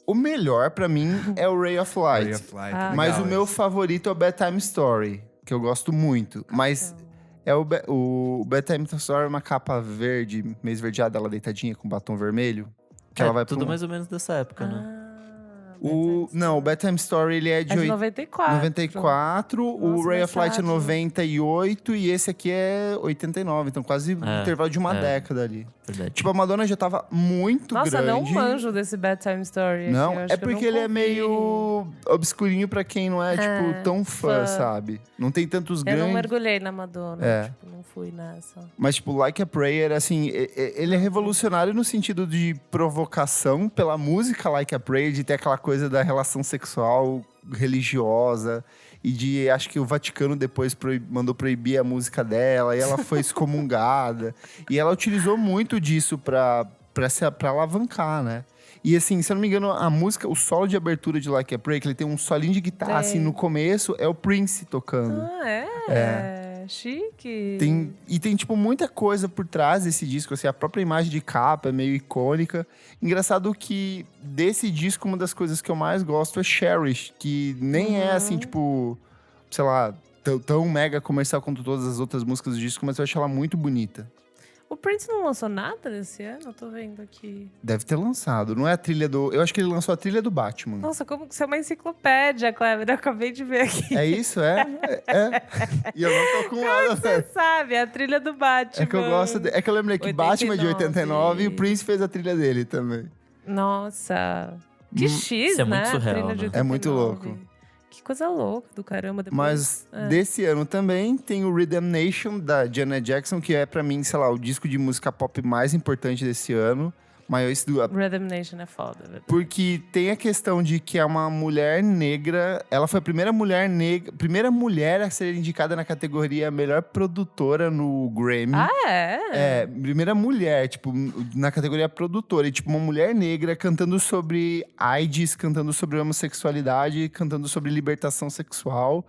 O melhor, pra mim, é o Ray of Light. Ray of Light, Ah, legal Mas o meu esse. favorito é o Bedtime Story, que eu gosto muito. Mas é o Bedtime Story é uma capa verde, meio esverdeada, ela deitadinha com batom vermelho. Que ela vai tudo pro... mais ou menos dessa época, né? Não, o Bedtime Story ele é de É de 94. 94, o Nossa, Ray mais of Light é tarde, né? 98 e esse aqui é 89. Então quase um intervalo de uma década ali. Verdade. Tipo, a Madonna já tava muito Nossa, grande. não manjo desse Bedtime Story. aqui, Não, eu acho é que eu porque ele nunca é ouvi. meio obscurinho pra quem não é, tipo, tão fã, fã. sabe? Não tem tantos Eu não grandes. mergulhei na Madonna. É. Tipo, não fui nessa. Mas, tipo, Like a Prayer, assim, ele é revolucionário no sentido de provocação pela música Like a Prayer, de ter aquela coisa da relação sexual religiosa e de, acho que o Vaticano depois mandou proibir a música dela e ela foi excomungada. E ela utilizou muito disso pra alavancar, né? E assim, se eu não me engano, a música, o solo de abertura de Like a Prayer, que ele tem um solinho de guitarra, Tem. assim, no começo, é o Prince tocando. Ah, é? Chique. Tem, tipo, muita coisa por trás desse disco, assim, a própria imagem de capa é meio icônica. Engraçado que, desse disco, uma das coisas que eu mais gosto é Cherish, que nem é, assim, tipo, sei lá, tão mega comercial quanto todas as outras músicas do disco, mas eu acho ela muito bonita. O Prince não lançou nada desse ano? Eu tô vendo aqui. Deve ter lançado, não é a trilha do... Eu acho que ele lançou a trilha do Batman. Nossa, como que você é uma enciclopédia, Cleber? Eu acabei de ver aqui. É isso, é? E eu não tô com nada, Você velho. sabe, a trilha do Batman. É que eu gosto... É que eu lembrei que Batman é de 89 e o Prince fez a trilha dele também. Nossa. Que X, Isso é né? muito A surreal, trilha de né? É muito 89. louco. Que coisa louca do caramba. Depois... Mas desse ano também tem o Rhythm Nation, da Janet Jackson, que é pra mim, sei lá, o disco de música pop mais importante desse ano. Mas Rhythm Nation é foda, verdade. Porque tem a questão de que é uma mulher negra. Ela foi a primeira mulher a ser indicada na categoria melhor produtora no Grammy. É, primeira mulher, tipo, na categoria produtora. E, tipo, uma mulher negra cantando sobre AIDS, cantando sobre homossexualidade, cantando sobre libertação sexual.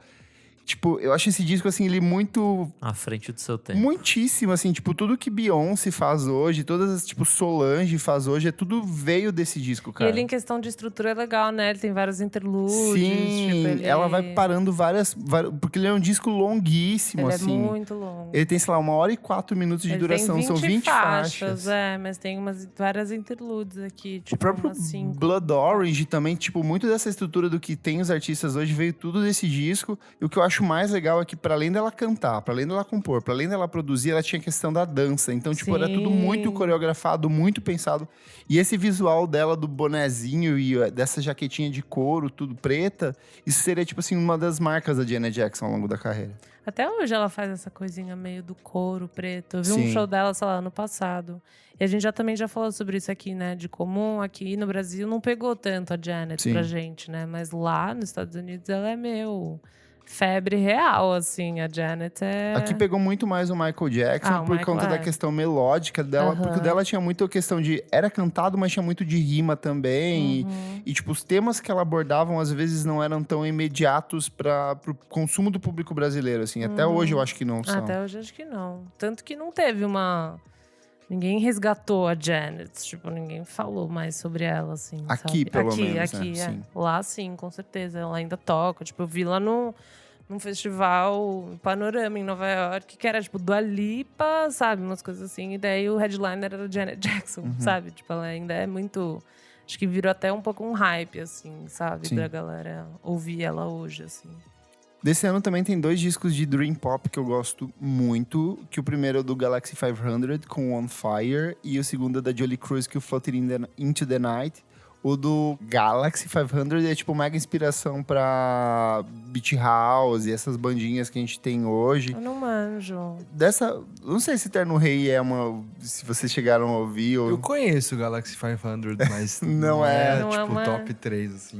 Tipo, eu acho esse disco, assim, ele muito... à frente do seu tempo. Muitíssimo, assim, tipo, tudo que Beyoncé faz hoje, todas as, tipo, Solange faz hoje, tudo veio desse disco, cara. E ele, em questão de estrutura, é legal, né? Ele tem vários interlúdios. Sim, tipo, ela vai parando várias... Porque ele é um disco longuíssimo, ele assim. é muito longo. Ele tem, sei lá, 1h04 minutos de duração, tem 20 são 20 faixas. Mas tem várias interlúdios aqui, tipo, O próprio Blood Orange também, tipo, muito dessa estrutura do que tem os artistas hoje veio tudo desse disco. E o que eu acho mais legal é que, para além dela cantar, para além dela compor, para além dela produzir, ela tinha a questão da dança. Então, tipo, era tudo muito coreografado, muito pensado. E esse visual dela do bonezinho e dessa jaquetinha de couro, tudo preta, isso seria, tipo assim, uma das marcas da Janet Jackson ao longo da carreira. Até hoje ela faz essa coisinha meio do couro preto. Eu vi um show dela, sei lá, ano passado. E a gente também já falou sobre isso aqui, né? De comum, aqui no Brasil não pegou tanto a Janet pra gente, né? Mas lá nos Estados Unidos ela é febre real, assim, a Janet é... Aqui pegou muito mais o Michael Jackson por conta da questão melódica dela, porque o dela tinha muito a questão de... Era cantado, mas tinha muito de rima também. E, tipo, os temas que ela abordavam, às vezes, não eram tão imediatos pro consumo do público brasileiro, assim. Até hoje, eu acho que não são. Até hoje, acho que não. Tanto que não teve Ninguém resgatou a Janet, tipo, ninguém falou mais sobre ela, assim, aqui, sabe? Pelo menos, aqui, né? Sim. Lá, sim, com certeza. Ela ainda toca. Tipo, eu vi lá num festival Panorama, em Nova York, que era, tipo, Dua Lipa, sabe? Umas coisas assim. E daí o headliner era Janet Jackson, sabe? Tipo, ela ainda é muito... Acho que virou até um pouco um hype, assim, sabe? Sim. Da galera ouvir ela hoje, assim. Desse ano também tem 2 discos de Dream Pop que eu gosto muito. Que o primeiro é do Galaxy 500, com On Fire. E o segundo é da Jolie Cruz, que é o Floating Into the Night. O do Galaxy 500 é tipo mega inspiração pra Beach House e essas bandinhas que a gente tem hoje. Eu não manjo. Não sei se Terno Rei é uma... Se vocês chegaram a ouvir ou... Eu conheço o Galaxy 500, mas não é tipo top 3, assim.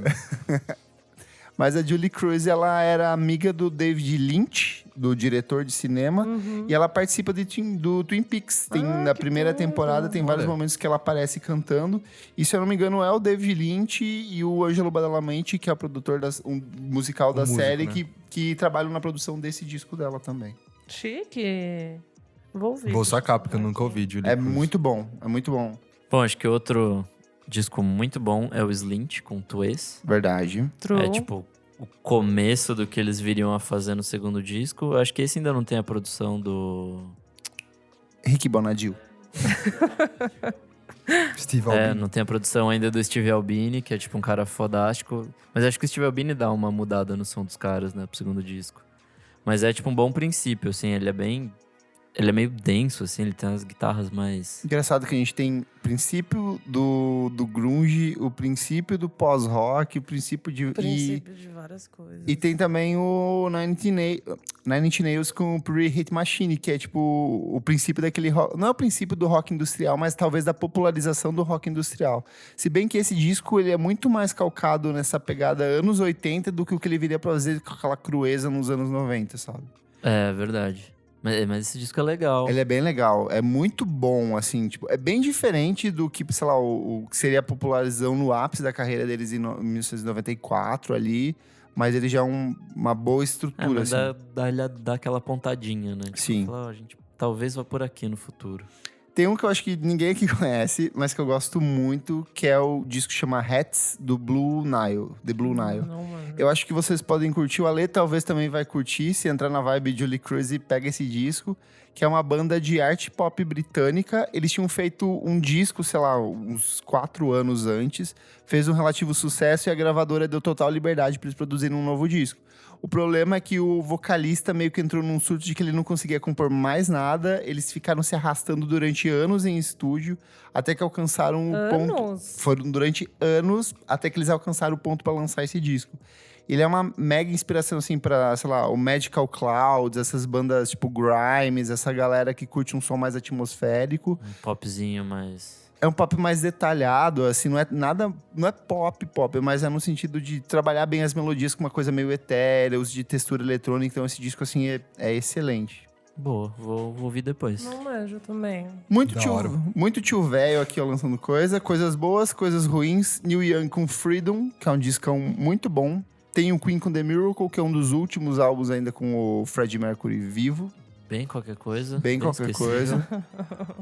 Mas a Julie Cruz, ela era amiga do David Lynch, do diretor de cinema. E ela participa do Twin Peaks. Na primeira temporada, tem vários momentos que ela aparece cantando. E, se eu não me engano, é o David Lynch e o Ângelo Badalamenti, que é o produtor musical da série, né? que trabalham na produção desse disco dela também. Chique! Vou sacar, porque eu nunca ouvi Julie Cruz. Muito bom, é muito bom. Bom, acho que outro disco muito bom é o Slint, com Twiz. Verdade. True. É tipo o começo do que eles viriam a fazer no segundo disco. Eu acho que esse ainda não tem a produção do... Rick Bonadio. Steve Albini. Não tem a produção ainda do Steve Albini, que é tipo um cara fodástico. Mas acho que o Steve Albini dá uma mudada no som dos caras, né, pro segundo disco. Mas é tipo um bom princípio, assim, ele é meio denso, assim, ele tem as guitarras mais... Engraçado que a gente tem o princípio do grunge, o princípio do pós-rock, o princípio de... de várias coisas. E tem também o Nine Inch Nails com o Pretty Hate Machine, que é tipo o princípio daquele rock... Não é o princípio do rock industrial, mas talvez da popularização do rock industrial. Se bem que esse disco, ele é muito mais calcado nessa pegada anos 80 do que o que ele viria pra fazer com aquela crueza nos anos 90, sabe? É, verdade. Mas esse disco é legal. Ele é bem legal. É muito bom, assim. Tipo, é bem diferente do que, sei lá, o que seria a popularização no ápice da carreira deles em 1994 ali. Mas ele já é uma boa estrutura, mas assim. dá aquela pontadinha, né? Tipo, sim. Fala, a gente talvez vá por aqui no futuro. Tem um que eu acho que ninguém aqui conhece, mas que eu gosto muito, que é o disco que chama Hats, do Blue Nile. The Blue Nile. Eu acho que vocês podem curtir. O Ale talvez também vai curtir, se entrar na vibe Julie Cruz e pega esse disco, que é uma banda de art pop britânica. Eles tinham feito um disco, sei lá, uns 4 anos antes. Fez um relativo sucesso e a gravadora deu total liberdade para eles produzirem um novo disco. O problema é que o vocalista meio que entrou num surto de que ele não conseguia compor mais nada. Eles ficaram se arrastando durante anos em estúdio, até que alcançaram o ponto... Foram durante anos, até que eles alcançaram o ponto para lançar esse disco. Ele é uma mega inspiração, assim, pra, sei lá, o Magical Clouds, essas bandas tipo Grimes, essa galera que curte um som mais atmosférico. Um popzinho mais... É um pop mais detalhado, assim, não é pop, mas é no sentido de trabalhar bem as melodias com uma coisa meio etérea, uso de textura eletrônica, então esse disco, assim, é excelente. Boa, vou ouvir depois. Não manjo também. Muito tio velho aqui, ó, lançando coisas boas, coisas ruins. Neil Young com Freedom, que é um discão muito bom. Tem o Queen com The Miracle, que é um dos últimos álbuns ainda com o Freddie Mercury vivo. Bem qualquer coisa. Bem qualquer coisa.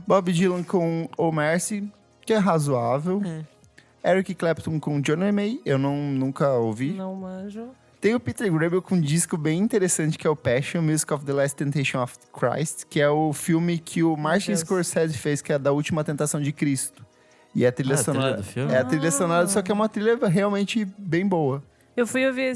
Bob Dylan com Oh Mercy, que é razoável. Eric Clapton com Johnny May, eu nunca ouvi. Não manjo. Tem o Peter Gabriel com um disco bem interessante, que é o Passion, Music of the Last Temptation of Christ, que é o filme que o Martin Scorsese fez, que é da Última Tentação de Cristo. E a trilha sonora... A trilha do filme? É a trilha sonora, só que é uma trilha realmente bem boa. Eu fui ouvir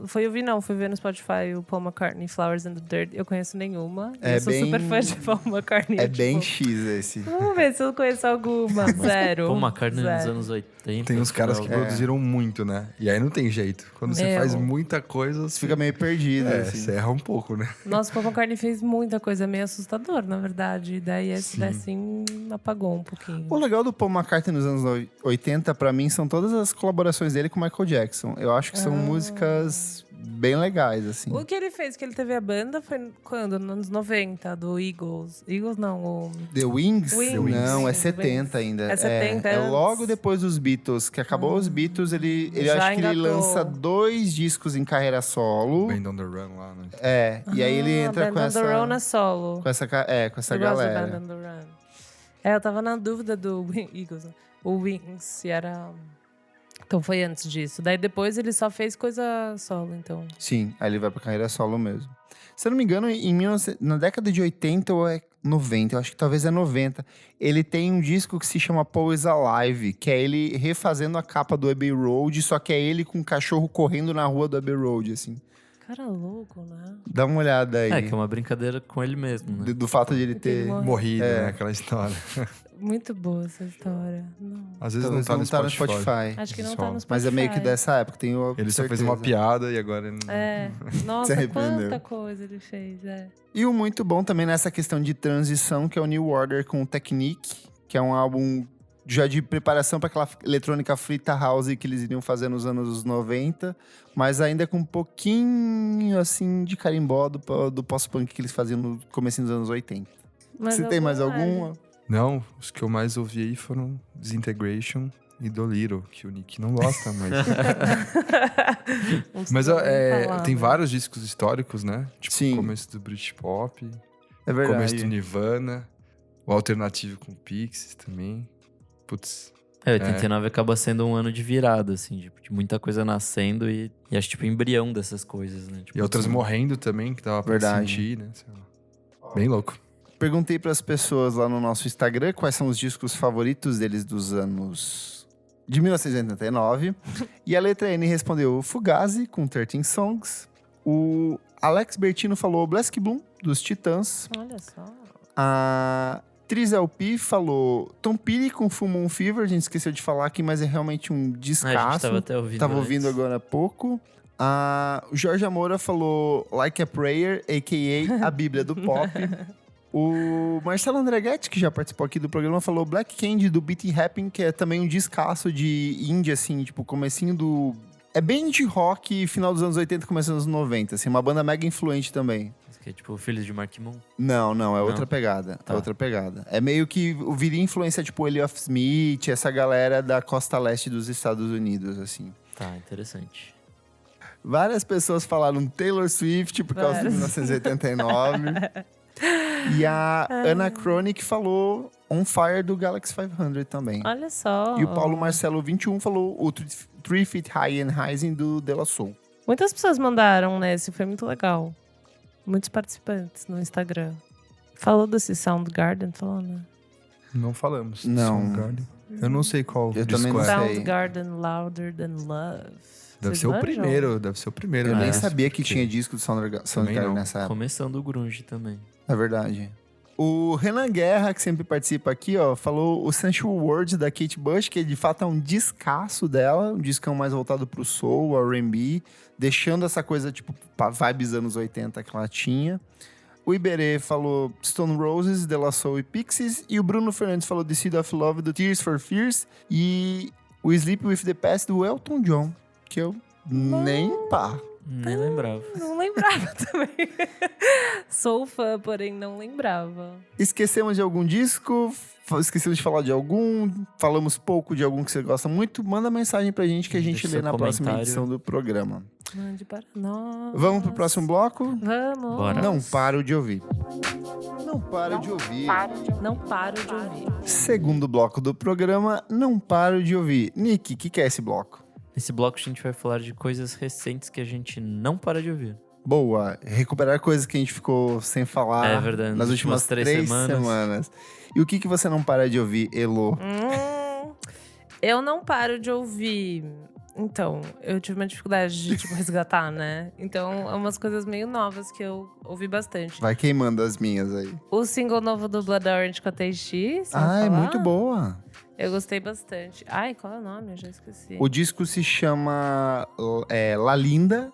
fui ver no Spotify o Paul McCartney, Flowers and the Dirt. Eu conheço nenhuma. Eu sou super fã de Paul McCartney. É bem X esse. Vamos ver se eu conheço alguma. Zero. Paul McCartney nos anos 80. Tem uns caras que produziram muito, né? E aí não tem jeito. Quando você faz muita coisa... Você fica meio perdido, assim. Você erra um pouco, né? Nossa, o Paul McCartney fez muita coisa meio assustador, na verdade. E daí esse assim apagou um pouquinho. O legal do Paul McCartney nos anos 80, pra mim, são todas as colaborações dele com o Michael Jackson. Eu acho que são músicas bem legais, assim. O que ele fez, que ele teve a banda, foi quando? Nos anos 90, do Eagles. Eagles não, o... The Wings? Wings. Não, é Wings. 70 ainda. É 70 é antes. logo depois dos Beatles, que acabou os Beatles, ele acho que ele lança 2 discos em carreira solo. Band on the Run lá, né? E aí ele entra com essa... Band on the Run é solo. Com essa galera. Band on the Run. Eu tava na dúvida do Eagles, o Wings, se era... Então foi antes disso. Daí depois ele só fez coisa solo, então. Sim, aí ele vai pra carreira solo mesmo. Se eu não me engano, na década de 80 ou 90, eu acho que talvez é 90, ele tem um disco que se chama Paul is Alive, que é ele refazendo a capa do Abbey Road, só que é ele com um cachorro correndo na rua do Abbey Road, assim. Cara louco, né? Dá uma olhada aí. Que é uma brincadeira com ele mesmo, né? Do fato de ele ter morrido, né? Aquela história. Muito boa essa história. Não. Às vezes Talvez não tá no no Spotify. Spotify. Acho que não tá no Spotify. Mas é meio que dessa época, tenho Ele só fez certeza. uma piada e agora... Nossa, arrependeu. quanta coisa ele fez, E o muito bom também nessa questão de transição, que é o New Order com o Technique, que é um álbum já de preparação para aquela eletrônica Frita House que eles iriam fazer nos anos 90, mas ainda com um pouquinho, assim, de carimbó do pós-punk que eles faziam no comecinho dos anos 80. Mas Você tem mais alguma? Não, os que eu mais ouvi aí foram Disintegration e Dolittle, que o Nick não gosta, mas... tem vários discos históricos, né? Tipo, Sim. O começo do Britpop, É o verdade. começo do Nirvana, o alternativo com Pixies também. Putz. 89 acaba sendo um ano de virada, assim, de muita coisa nascendo e acho, tipo, embrião dessas coisas, né? Tipo, E outras morrendo também, que dava pra sentir, né? Sei lá. Bem louco. Perguntei para as pessoas lá no nosso Instagram quais são os discos favoritos deles dos anos de 1989. E a letra N respondeu Fugazi, com 13 Songs. O Alex Bertino falou Black Bloom, dos Titãs. Olha só. A Tris LP falou Tom Petty com Full Moon Fever. A gente esqueceu de falar aqui, mas é realmente um descasso. A gente tava até ouvindo Tava ouvindo agora há pouco. O Jorge Amora falou Like a Prayer, a.k.a. a Bíblia do Pop. O Marcelo Andreghetti, que já participou aqui do programa, falou Black Candy do Beat Happen, que é também um descasso de indie, assim, tipo, comecinho do... É bem de rock, final dos anos 80, começo dos anos 90, assim, uma banda mega influente também. Que é tipo Filhos de Mark Moon? Não, é outra pegada. Tá. É outra pegada. É meio que viria influência, tipo, Elliot Smith, essa galera da costa leste dos Estados Unidos, assim. Tá, interessante. Várias pessoas falaram Taylor Swift por causa de 1989. E a Ana Chronic falou On Fire do Galaxy 500 também. Olha só. E o Paulo Marcelo 21 falou o 3 Feet High and Rising do De La Soul. Muitas pessoas mandaram nesse, foi muito legal. Muitos participantes no Instagram. Falou desse Soundgarden, falou, né? Não falamos. Não. Soundgarden. Eu não sei qual Eu disco também não é. sei. Soundgarden Louder Than Love. Deve ser o primeiro. Eu né? nem sabia que Porque- tinha disco do Soundgarden não. nessa época. Começando o grunge também. É verdade. O Renan Guerra, que sempre participa aqui, ó, falou o Sensual World da Kate Bush, que de fato é um descasso dela, um discão mais voltado pro soul, R&B, deixando essa coisa, tipo, vibes anos 80 que ela tinha. O Iberê falou Stone Roses, De La Soul e Pixies. E o Bruno Fernandes falou The Seed of Love, do Tears for Fears. E o Sleep With The Past, do Elton John. Que eu nem pá. Nem lembrava. Não lembrava também. Sou fã, porém não lembrava. Esquecemos de algum disco? Esquecemos de falar de algum? Falamos pouco de algum que você gosta muito? Manda mensagem pra gente que a gente lê na próxima edição do programa. Mande para nós. Vamos pro próximo bloco? Vamos. Bora. Não paro de ouvir. Não paro de ouvir. Não paro de ouvir. Segundo bloco do programa, Não Paro de Ouvir. Nick, o que é esse bloco? Nesse bloco a gente vai falar de coisas recentes que a gente não para de ouvir. Boa, recuperar coisas que a gente ficou sem falar É verdade, nas últimas 3 semanas. E o que você não para de ouvir, Elo? Eu não paro de ouvir. Então, eu tive uma dificuldade de, resgatar, né? Então, é umas coisas meio novas que eu ouvi bastante. Vai queimando as minhas aí. O single novo do Blood Orange com a Taishi. É muito boa. Eu gostei bastante. Ai, qual é o nome? Eu já esqueci. O disco se chama La Linda.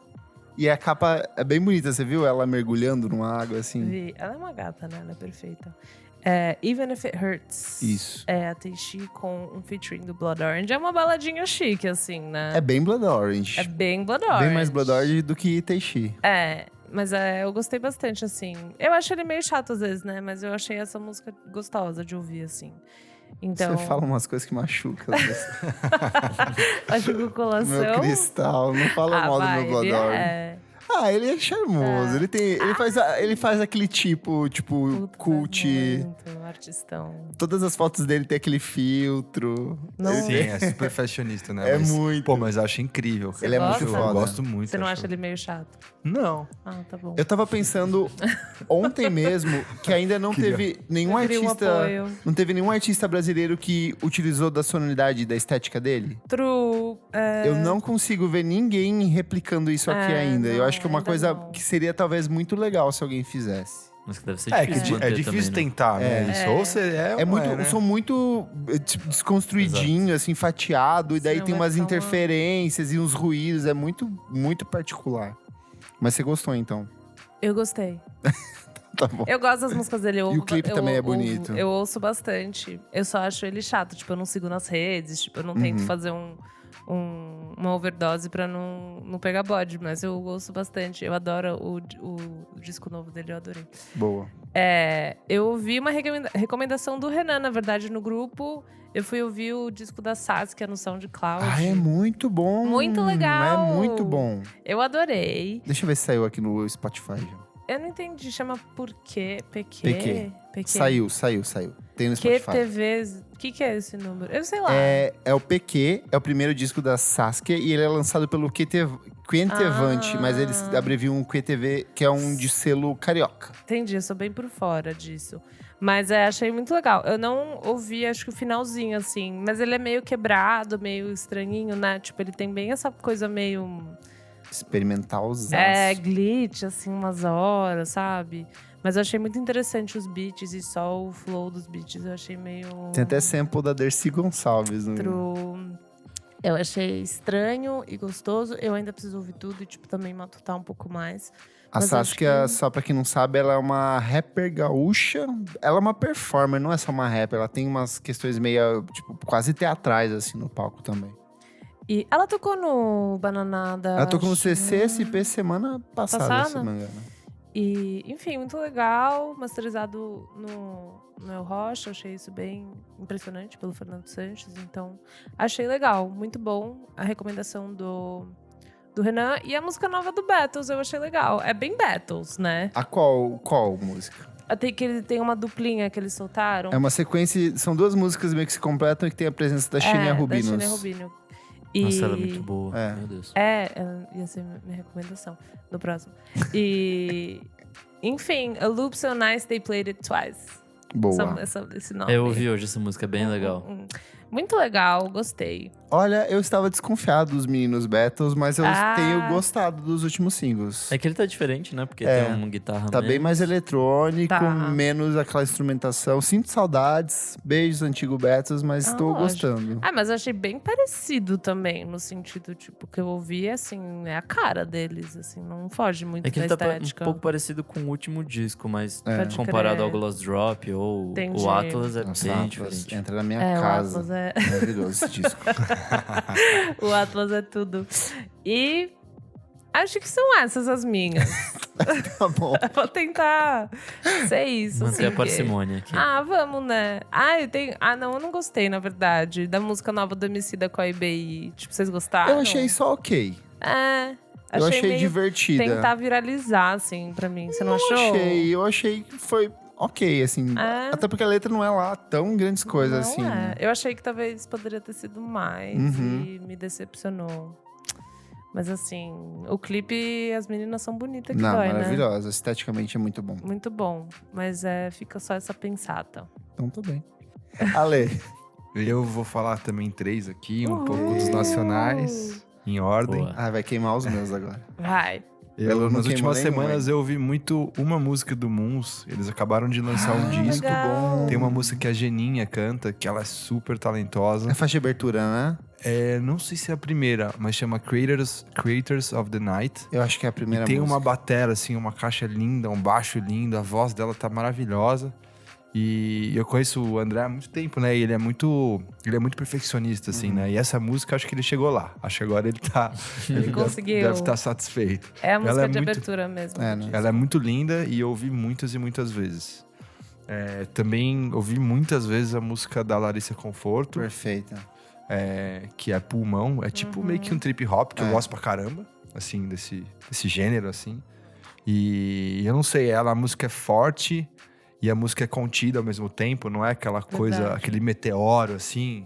E a capa é bem bonita, você viu? Ela mergulhando numa água, assim. Vi. Ela é uma gata, né? Ela é perfeita. Even If It Hurts. Isso. É a Taishi com um featuring do Blood Orange. É uma baladinha chique, assim, né? É bem Blood Orange. É bem Blood Orange. Bem mais Blood Orange do que Taishi. Mas eu gostei bastante, assim. Eu acho ele meio chato às vezes, né? Mas eu achei essa música gostosa de ouvir, assim. Então... Você fala umas coisas que machucam. Acho que o coração... Meu cristal, não fala mal do meu Blood Orange. Ele é charmoso. Ele faz aquele tipo cult. Muito artistão. Todas as fotos dele tem aquele filtro. Sim, é super fashionista, né? Muito. Pô, mas eu acho incrível. Ele é muito foda. Eu gosto muito. Você não acha ele meio chato? Não. Ah, tá bom. Eu tava pensando ontem mesmo que ainda não teve nenhum artista. Não teve nenhum artista brasileiro que utilizou da sonoridade da estética dele. True. Eu não consigo ver ninguém replicando isso aqui ainda. Eu acho que é uma coisa que seria talvez muito legal se alguém fizesse. Mas que deve ser difícil. É difícil também, tentar, né? Isso. Ou você Um som muito desconstruidinho, assim, fatiado. E daí tem umas interferências e uns ruídos. É muito, muito particular. Mas você gostou, então? Eu gostei. Tá bom. Eu gosto das músicas dele. E o clipe também é bonito. Eu ouço bastante. Eu só acho ele chato. Eu não sigo nas redes. Eu não tento fazer uma overdose pra não pegar bode. Mas eu ouço bastante. Eu adoro o disco novo dele. Eu adorei. Boa. Eu ouvi uma recomendação do Renan, na verdade, no grupo. Eu fui ouvir o disco da Saskia no SoundCloud. É muito bom. Muito legal. É muito bom. Eu adorei. Deixa eu ver se saiu aqui no Spotify já. Eu não entendi. Chama Por quê? PQ? Saiu. Tem no Spotify. QTV. O que é esse número? Eu sei lá. É o PQ, é o primeiro disco da Saskia. E ele é lançado pelo Quentevante. Mas eles abreviam o QTV, que é um de selo carioca. Entendi, eu sou bem por fora disso. Mas achei muito legal. Eu não ouvi, acho que o finalzinho, assim. Mas ele é meio quebrado, meio estranhinho, né? Ele tem bem essa coisa meio... experimentalzaço. Glitch, assim, umas horas, sabe? Mas eu achei muito interessante os beats e só o flow dos beats. Eu achei meio... Tem até sample da Dercy Gonçalves. Eu achei estranho e gostoso. Eu ainda preciso ouvir tudo e, também matutar um pouco mais. A Saskia, só pra quem não sabe, ela é uma rapper gaúcha. Ela é uma performer, não é só uma rapper. Ela tem umas questões meio, quase teatrais, assim, no palco também. E ela tocou no Bananada. Ela tocou no CCSP semana passada, se não me engano. E, enfim, muito legal. Masterizado no El Rocha. Achei isso bem impressionante pelo Fernando Sanches. Então, achei legal. Muito bom a recomendação do Renan. E a música nova do Battles, eu achei legal. É bem Battles, né? A qual música? Até que ele tem uma duplinha que eles soltaram. É uma sequência... São duas músicas meio que se completam e que tem a presença da Xenia Rubinos. Da Xenia Rubino. Nossa, ela é muito boa. Meu Deus. Ia ser minha recomendação no próximo. E... enfim, A Loop So Nice They Played It Twice. Boa. Esse nome. Eu ouvi hoje essa música, é bem legal. Muito legal, gostei. Olha, eu estava desconfiado dos meninos Battles, mas eu tenho gostado dos últimos singles. É que ele tá diferente, né? Porque tem uma guitarra Tá bem mais eletrônico, Tá. menos aquela instrumentação. Sinto saudades, beijos, antigo Battles, mas estou gostando. Mas eu achei bem parecido também, no sentido, tipo, que eu ouvi, assim, é a cara deles, assim, não foge muito É que da ele tá estética. um pouco parecido com o último disco, mas Pode comparado crer. ao Gloss Drop ou Entendi. o Atlas é Nossa, bem Atlas diferente. entra na minha O casa. Atlas é... Maravilhoso esse disco. o Atlas é tudo. E acho que são essas as minhas. Tá bom. Eu vou tentar ser isso. Manter a assim, parcimônia aqui. vamos, né? Eu não gostei, na verdade, da música nova do Emicida com a IBI. Tipo, vocês gostaram? Eu achei só ok. Eu achei meio divertida. tentar viralizar, assim, pra mim. Você não achou? Eu achei que foi ok, assim. Até porque a letra não é lá tão grandes coisas, Não assim. é. Eu achei que talvez poderia ter sido mais e me decepcionou. Mas assim, o clipe, as meninas são bonitas que Não, dói, né? maravilhosa. Esteticamente é muito bom. Muito bom. Mas fica só essa pensata. Então tá bem. Ale, Eu vou falar também 3 aqui, um pouco dos nacionais, em ordem. Boa. vai queimar os meus agora. Vai. Belo não Nas queimou últimas nenhum, semanas hein? eu ouvi muito uma música do Moons. Eles acabaram de lançar um disco. legal. Tem uma música que a Geninha canta, que ela é super talentosa. É faixa de abertura, né? Não sei se é a primeira, mas chama Creators of the Night. Eu acho que é a primeira E tem música. uma batera, assim, uma caixa linda, um baixo lindo. A voz dela tá maravilhosa. E eu conheço o André há muito tempo, né? E ele é muito perfeccionista, assim, né? E essa música, acho que ele chegou lá. Acho que agora ele tá... Ele conseguiu. Deve estar satisfeito. É a música Ela é de muito- abertura mesmo. É, né? Ela é muito linda e eu ouvi muitas e muitas vezes. Também ouvi muitas vezes a música da Larissa Conforto, Perfeita. que é Pulmão. É tipo meio que um trip hop, que eu gosto pra caramba, assim, desse gênero, assim. E eu não sei, a música é forte e a música é contida ao mesmo tempo, não é aquela coisa, Verdade. aquele meteoro, assim.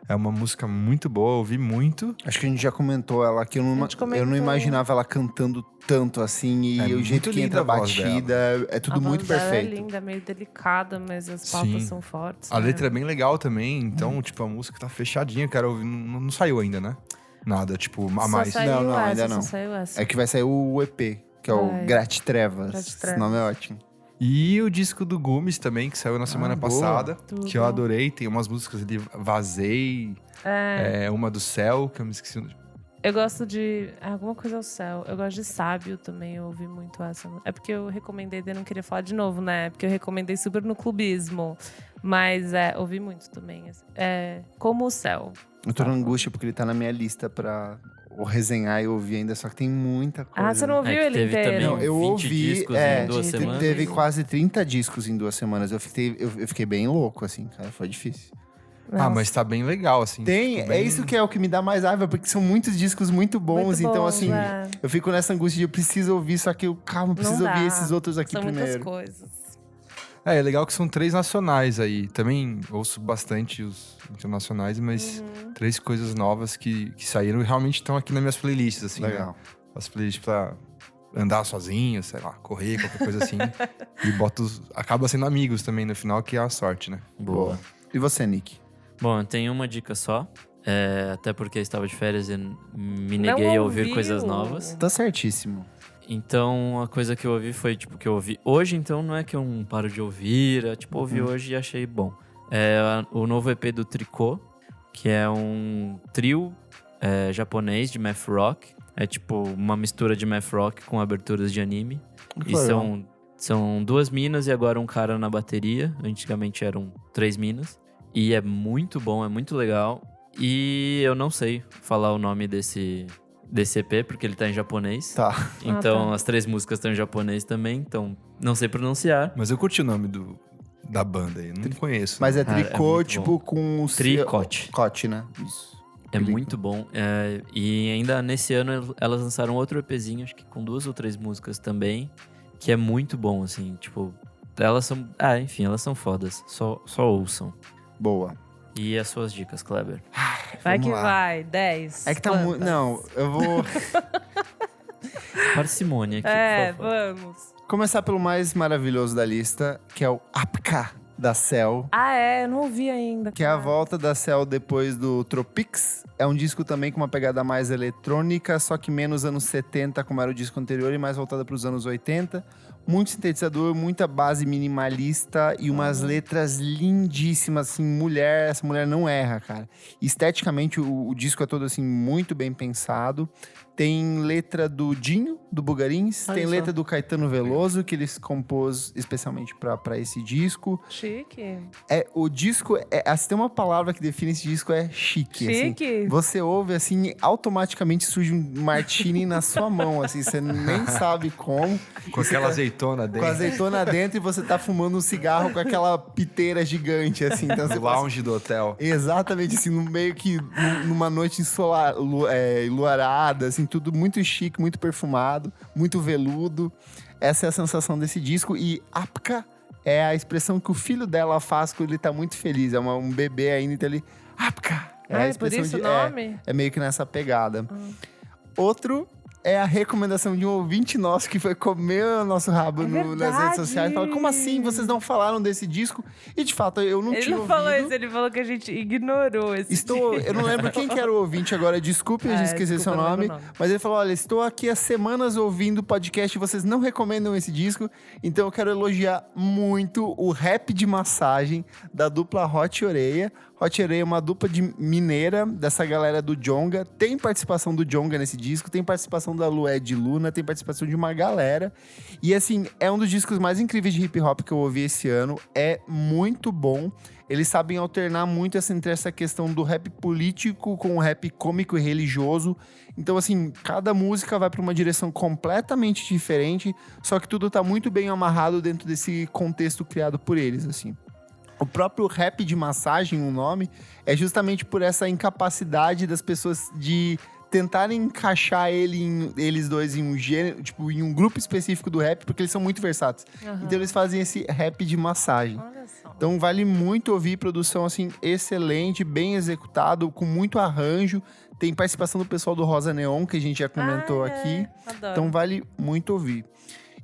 É uma música muito boa, ouvi muito. Acho que a gente já comentou ela aqui. Eu não, gente comentou. eu não imaginava ela cantando tanto assim. E É o jeito muito que linda entra a a voz batida, é tudo A muito voz dela perfeito. é linda, meio delicada, mas as pautas Sim. são fortes. A né? letra é bem legal também, então, tipo, a música tá fechadinha, cara. Não saiu ainda, né? Nada, tipo, a Só mais. saiu Não, essa, ainda só não. saiu essa. É que vai sair o EP, que é o Vai. Grátis Trevas. Grátis Esse nome é ótimo. E o disco do Gumes também, que saiu na semana boa. passada, Tudo. que eu adorei. Tem umas músicas ali, Vazei, uma do Céu, que eu me esqueci. Eu gosto de alguma coisa ao céu. Eu gosto de Sábio também, eu ouvi muito essa. É porque eu recomendei, eu não queria falar de novo, né? Porque eu recomendei super no clubismo. Mas ouvi muito também. Como o Céu. Eu tô na angústia porque ele tá na minha lista pra resenhar e ouvir ainda, só que tem muita coisa. Você não ouviu que ele teve inteiro? também Não, eu 20 ouvi, discos em 2 de- semanas. Teve quase 30 discos em 2 semanas. Eu fiquei bem louco, assim, cara. Foi difícil. Nossa. Mas tá bem legal, assim. Tem, tipo, bem- é isso que é o que me dá mais raiva, porque são muitos discos muito bons. Muito Então, bons, assim, eu fico nessa angústia de eu preciso ouvir, só que eu, calma, preciso dá. ouvir esses outros aqui São muitas primeiro. coisas. É legal que são 3 nacionais aí. Também ouço bastante os internacionais, mas 3 coisas novas que saíram e realmente estão aqui nas minhas playlists, assim. Legal. Né? As playlists pra andar sozinho, sei lá, correr, qualquer coisa assim. E acaba sendo amigos também no final, que é a sorte, né? Boa. E você, Nick? Bom, eu tenho uma dica só. Até porque eu estava de férias e me Não neguei a ouvir ouviu. coisas novas. Tá certíssimo. Então, a coisa que eu ouvi foi, tipo, que eu ouvi hoje, então não é que eu não paro de ouvir, ouvi hoje e achei bom. O novo EP do Tricô, que é um trio japonês de math rock. É tipo uma mistura de math rock com aberturas de anime. Que E legal. são 2 minas e agora um cara na bateria. Antigamente eram 3 minas. E é muito bom, é muito legal. E eu não sei falar o nome desse EP, porque ele tá em japonês. Tá. Então, tá. as 3 músicas estão em japonês também, então não sei pronunciar. Mas eu curti o nome da banda aí, não conheço. Mas é Cara, é tricô, muito tipo, com... Tricote. Cote, né? Isso. É Que muito bom. E ainda nesse ano elas lançaram outro EPzinho, acho que com 2 ou 3 músicas também, que é muito bom, assim, tipo... Elas são... enfim, elas são fodas. Só ouçam. Boa. E as suas dicas, Kleber? Vai Vamos que lá. vai, 10. É que tá muito... Quantas? Não, eu vou Parcimônia aqui, por favor. Vamos. começar pelo mais maravilhoso da lista, que é o Apka, da Cell. Ah, eu não ouvi ainda. Que é a volta da Cell depois do Tropics. É um disco também com uma pegada mais eletrônica, só que menos anos 70, como era o disco anterior, e mais voltada para os anos 80. Muito sintetizador, muita base minimalista e umas letras lindíssimas, assim, essa mulher não erra, cara. Esteticamente, o disco é todo, assim, muito bem pensado. Tem letra do Dinho, do Bugarins. Tem letra do Caetano Veloso, que ele compôs especialmente pra esse disco. Chique. O disco, se tem uma palavra que define esse disco, é chique. Chique. Assim. Você ouve, assim, automaticamente surge um martini na sua mão, assim. Você nem sabe como. Com aquela azeitona dentro. Com azeitona dentro e você tá fumando um cigarro com aquela piteira gigante, assim. Então, no lounge do hotel. Exatamente, assim, no meio que numa noite enluarada, assim, tudo muito chique, muito perfumado, muito veludo. Essa é a sensação desse disco. E Apka é a expressão que o filho dela faz quando ele tá muito feliz. É um bebê ainda, então ele... Apka! É por isso o nome? É meio que nessa pegada. Outro é a recomendação de um ouvinte nosso que foi comer o nosso rabo nas redes sociais. Fala, como assim? Vocês não falaram desse disco? E, de fato, eu não tinha ouvido. Ele não falou isso, ele falou que a gente ignorou esse disco. Eu não lembro quem que era o ouvinte agora, desculpe, a gente esqueci seu nome. Mas ele falou, olha, estou aqui há semanas ouvindo o podcast e vocês não recomendam esse disco. Então eu quero elogiar muito o Rap de Massagem da dupla Hot Oreia. Hot Oreia é uma dupla de mineira, dessa galera do Djonga. Tem participação do Djonga nesse disco, tem participação da Lued Luna, tem participação de uma galera. E assim, é um dos discos mais incríveis de hip hop que eu ouvi esse ano. É muito bom. Eles sabem alternar muito entre essa questão do rap político com o rap cômico e religioso. Então, assim, cada música vai para uma direção completamente diferente, só que tudo tá muito bem amarrado dentro desse contexto criado por eles, assim. O próprio Rap de Massagem, o nome, é justamente por essa incapacidade das pessoas de tentarem encaixar eles dois em um gênero, tipo, em um grupo específico do rap, porque eles são muito versáteis. Então eles fazem esse Rap de Massagem. Olha só. Então vale muito ouvir, produção assim excelente, bem executado, com muito arranjo. Tem participação do pessoal do Rosa Neon, que a gente já comentou aqui. Adoro. Então vale muito ouvir.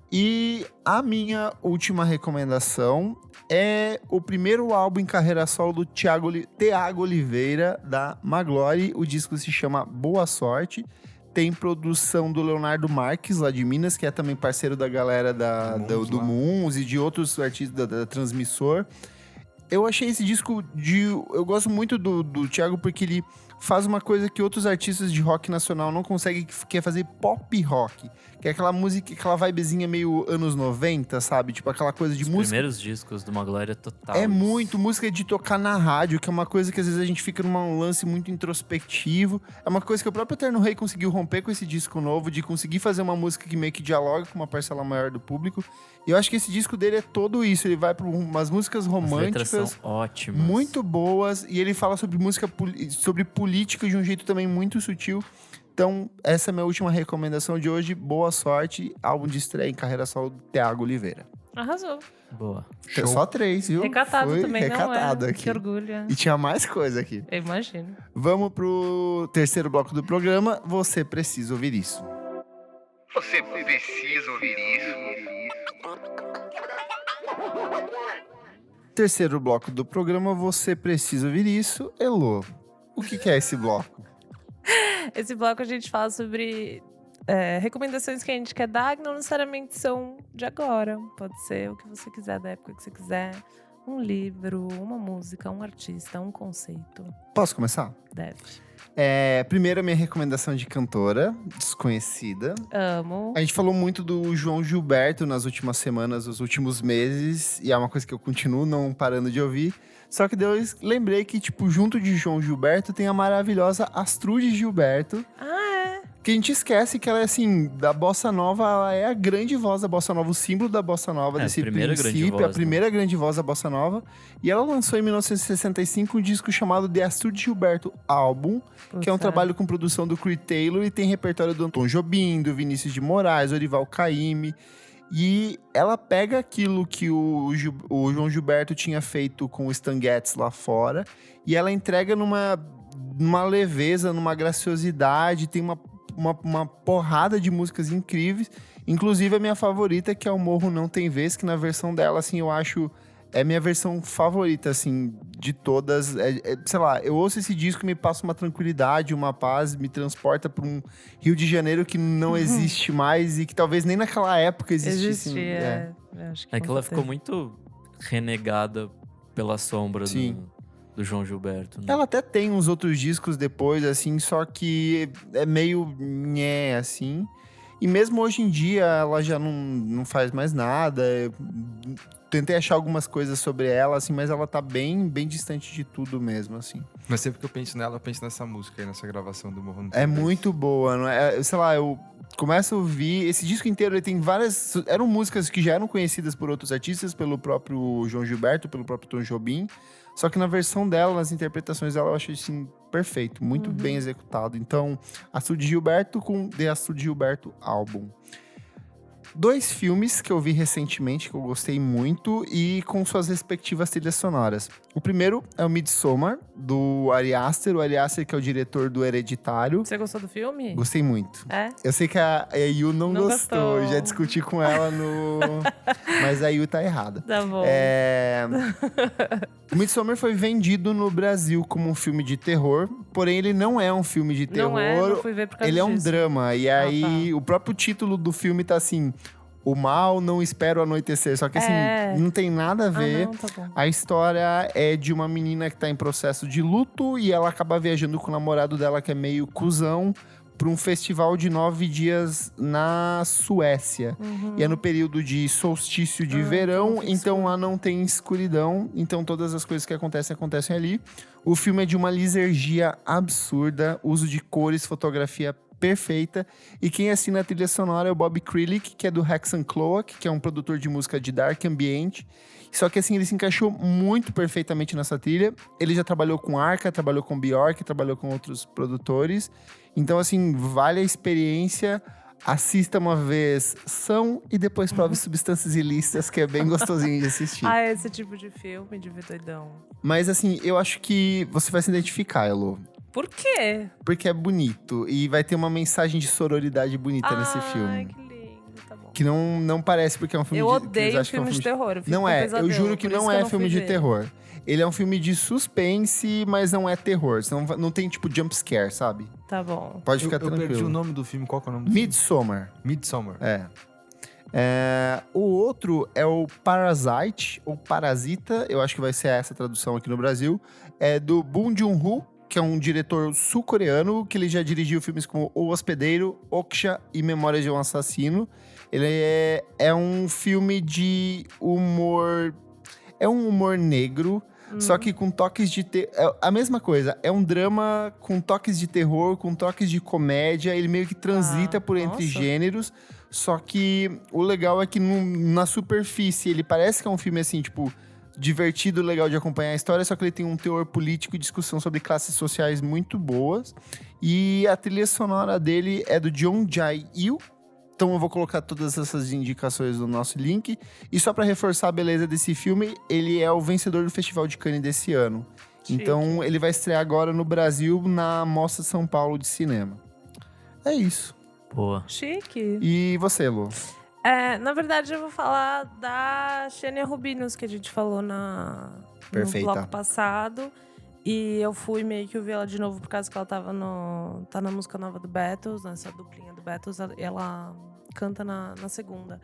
E a minha última recomendação é o primeiro álbum em carreira solo do Thiago Oliveira, da Magloire. O disco se chama Boa Sorte. Tem produção do Leonardo Marques, lá de Minas, que é também parceiro da galera do Moons e de outros artistas da Transmissor. Eu achei esse disco eu gosto muito do Thiago porque ele faz uma coisa que outros artistas de rock nacional não conseguem, que é fazer pop rock. Que é aquela música, aquela vibezinha meio anos 90, sabe? Tipo aquela coisa de música... Os primeiros discos do Magloire é total. É muito música de tocar na rádio, que é uma coisa que às vezes a gente fica num lance muito introspectivo. É uma coisa que o próprio Eterno Rei conseguiu romper com esse disco novo, de conseguir fazer uma música que meio que dialoga com uma parcela maior do público. E eu acho que esse disco dele é todo isso. Ele vai para umas músicas românticas. As letras são ótimas. Muito boas. E ele fala sobre sobre política de um jeito também muito sutil. Então, essa é a minha última recomendação de hoje. Boa sorte. Álbum de estreia em carreira solo do Thiago Oliveira. Arrasou. Boa. Show. Só 3, viu? Recatado Foi também, recatado não é? aqui. Que orgulho. E tinha mais coisa aqui. Eu imagino. Vamos pro terceiro bloco do programa. Você precisa ouvir isso. Você precisa ouvir isso. Terceiro bloco do programa, você precisa ouvir isso. Elô, o que é esse bloco? Esse bloco a gente fala sobre recomendações que a gente quer dar, que não necessariamente são de agora. Pode ser o que você quiser, da época que você quiser. Um livro, uma música, um artista, um conceito. Posso começar? Deve. Primeiro, a minha recomendação de cantora, desconhecida. Amo. A gente falou muito do João Gilberto nas últimas semanas, nos últimos meses. E é uma coisa que eu continuo não parando de ouvir. Só que eu lembrei que, tipo, junto de João Gilberto tem a maravilhosa Astrude Gilberto. Que a gente esquece que ela é, assim, da Bossa Nova, ela é a grande voz da Bossa Nova, o símbolo da Bossa Nova desse princípio, a primeira grande voz da Bossa Nova. E ela lançou em 1965 um disco chamado The Astrude Gilberto Album, que é um trabalho com produção do Creed Taylor e tem repertório do Tom Jobim, do Vinícius de Moraes, Orival Caymmi. E ela pega aquilo que o João Gilberto tinha feito com o Stan Getz lá fora e ela entrega numa leveza, numa graciosidade, tem uma porrada de músicas incríveis. Inclusive a minha favorita, que é o Morro Não Tem Vez, que na versão dela, assim, eu acho é minha versão favorita, assim, de todas. Sei lá, eu ouço esse disco e me passa uma tranquilidade, uma paz, me transporta para um Rio de Janeiro que não existe mais e que talvez nem naquela época existisse. Existia, acho que que ela ficou muito renegada pela sombra do João Gilberto. Né? Ela até tem uns outros discos depois, assim, só que é meio nhé, assim. E mesmo hoje em dia, ela já não faz mais nada. Eu tentei achar algumas coisas sobre ela, assim, mas ela tá bem, bem distante de tudo mesmo, assim. Mas sempre que eu penso nela, eu penso nessa música aí, nessa gravação do Morro no É muito boa, não é? Sei lá, eu começo a ouvir... Esse disco inteiro, ele tem várias... Eram músicas que já eram conhecidas por outros artistas, pelo próprio João Gilberto, pelo próprio Tom Jobim. Só que na versão dela, nas interpretações dela, eu achei, assim, perfeito. Muito bem executado. Então, Astrid Gilberto com The Astrid Gilberto Album. 2 filmes que eu vi recentemente, que eu gostei muito, e com suas respectivas trilhas sonoras. O primeiro é o Midsommar, do Ari Aster. O Ari Aster, que é o diretor do Hereditário. Você gostou do filme? Gostei muito. É? Eu sei que a Yu não gostou. Eu já discuti com ela no... Mas a Yu tá errada. Tá bom. O Midsommar foi vendido no Brasil como um filme de terror, porém ele não é um filme de terror. Não fui ver por causa ele é um disso. drama. E aí, o próprio título do filme tá assim... O mal não espera o anoitecer. Só que assim, não tem nada a ver. Não, tá bom. A história é de uma menina que tá em processo de luto e ela acaba viajando com o namorado dela, que é meio cuzão, para um festival de 9 dias na Suécia. E é no período de solstício de verão, então lá não tem escuridão. Então todas as coisas que acontecem ali. O filme é de uma lisergia absurda, uso de cores, fotografia perfeita. E quem assina a trilha sonora é o Bob Krilic, que é do Hexan Cloak, que é um produtor de música de dark ambient. Só que assim, ele se encaixou muito perfeitamente nessa trilha. Ele já trabalhou com Arca, trabalhou com Bjork, trabalhou com outros produtores. Então assim, vale a experiência. Assista uma vez São e depois prove Substâncias Ilícitas, que é bem gostosinho de assistir. Esse tipo de filme de ver doidão. Mas assim, eu acho que você vai se identificar, Elo. Por quê? Porque é bonito e vai ter uma mensagem de sororidade bonita nesse filme. Ai, que lindo, tá bom. Que não parece porque é um filme Eu de... odeio filme de terror. Não é, eu juro que não é filme de terror. Ele é um filme de suspense, mas não é terror. Não tem, tipo, jump scare, sabe? Tá bom. Pode ficar Eu tranquilo. perdi o nome do filme. Qual que é o nome do filme? Midsommar. Midsommar. O outro é o Parasite, ou Parasita. Eu acho que vai ser essa a tradução aqui no Brasil. É do Bong Joon-ho, que é um diretor sul-coreano, que ele já dirigiu filmes como O Hospedeiro, Okja e Memórias de um Assassino. Ele é um filme de humor... É um humor negro, só que com toques de... a mesma coisa, é um drama com toques de terror, com toques de comédia. Ele meio que transita por entre gêneros. Só que o legal é que na superfície, ele parece que é um filme assim, tipo... divertido, legal de acompanhar a história, só que ele tem um teor político e discussão sobre classes sociais muito boas. E a trilha sonora dele é do Jeong Jae-il. Então eu vou colocar todas essas indicações no nosso link. E só pra reforçar a beleza desse filme, ele é o vencedor do Festival de Cannes desse ano. Chique. Então ele vai estrear agora no Brasil, na Mostra São Paulo de Cinema. É isso. Boa. Chique. E você, Lu? Na verdade, eu vou falar da Xenia Rubinos, que a gente falou no Perfeita. bloco passado. E eu fui meio que ouvir ela de novo, por causa que ela tá na música nova do Beatles, nessa duplinha do Beatles. Ela canta na segunda.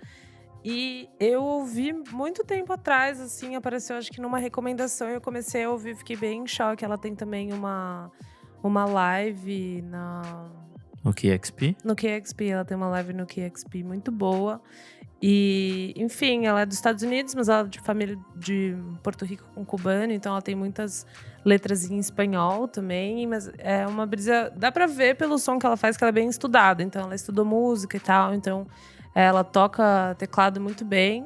E eu ouvi muito tempo atrás, assim, apareceu acho que numa recomendação. Eu comecei a ouvir, fiquei bem em choque. Ela tem também uma live No KXP? no KXP, ela tem uma live no KXP muito boa. E, enfim, ela é dos Estados Unidos, mas ela é de família de Porto Rico com cubano, então ela tem muitas letras em espanhol também, mas é uma brisa... Dá pra ver pelo som que ela faz que ela é bem estudada, então ela estudou música e tal, então ela toca teclado muito bem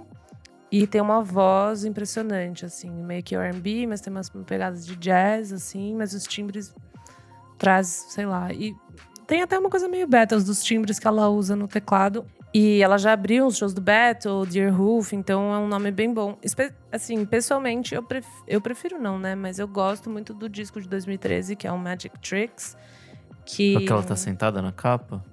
e tem uma voz impressionante, assim, meio que R&B, mas tem umas pegadas de jazz, assim, mas os timbres traz, sei lá, e tem até uma coisa meio Beatles dos timbres que ela usa no teclado. E ela já abriu os shows do Battle, Deerhoof, então é um nome bem bom. Assim, pessoalmente, eu prefiro não, né? Mas eu gosto muito do disco de 2013, que é o Magic Tricks. Que Porque ela tá sentada na capa?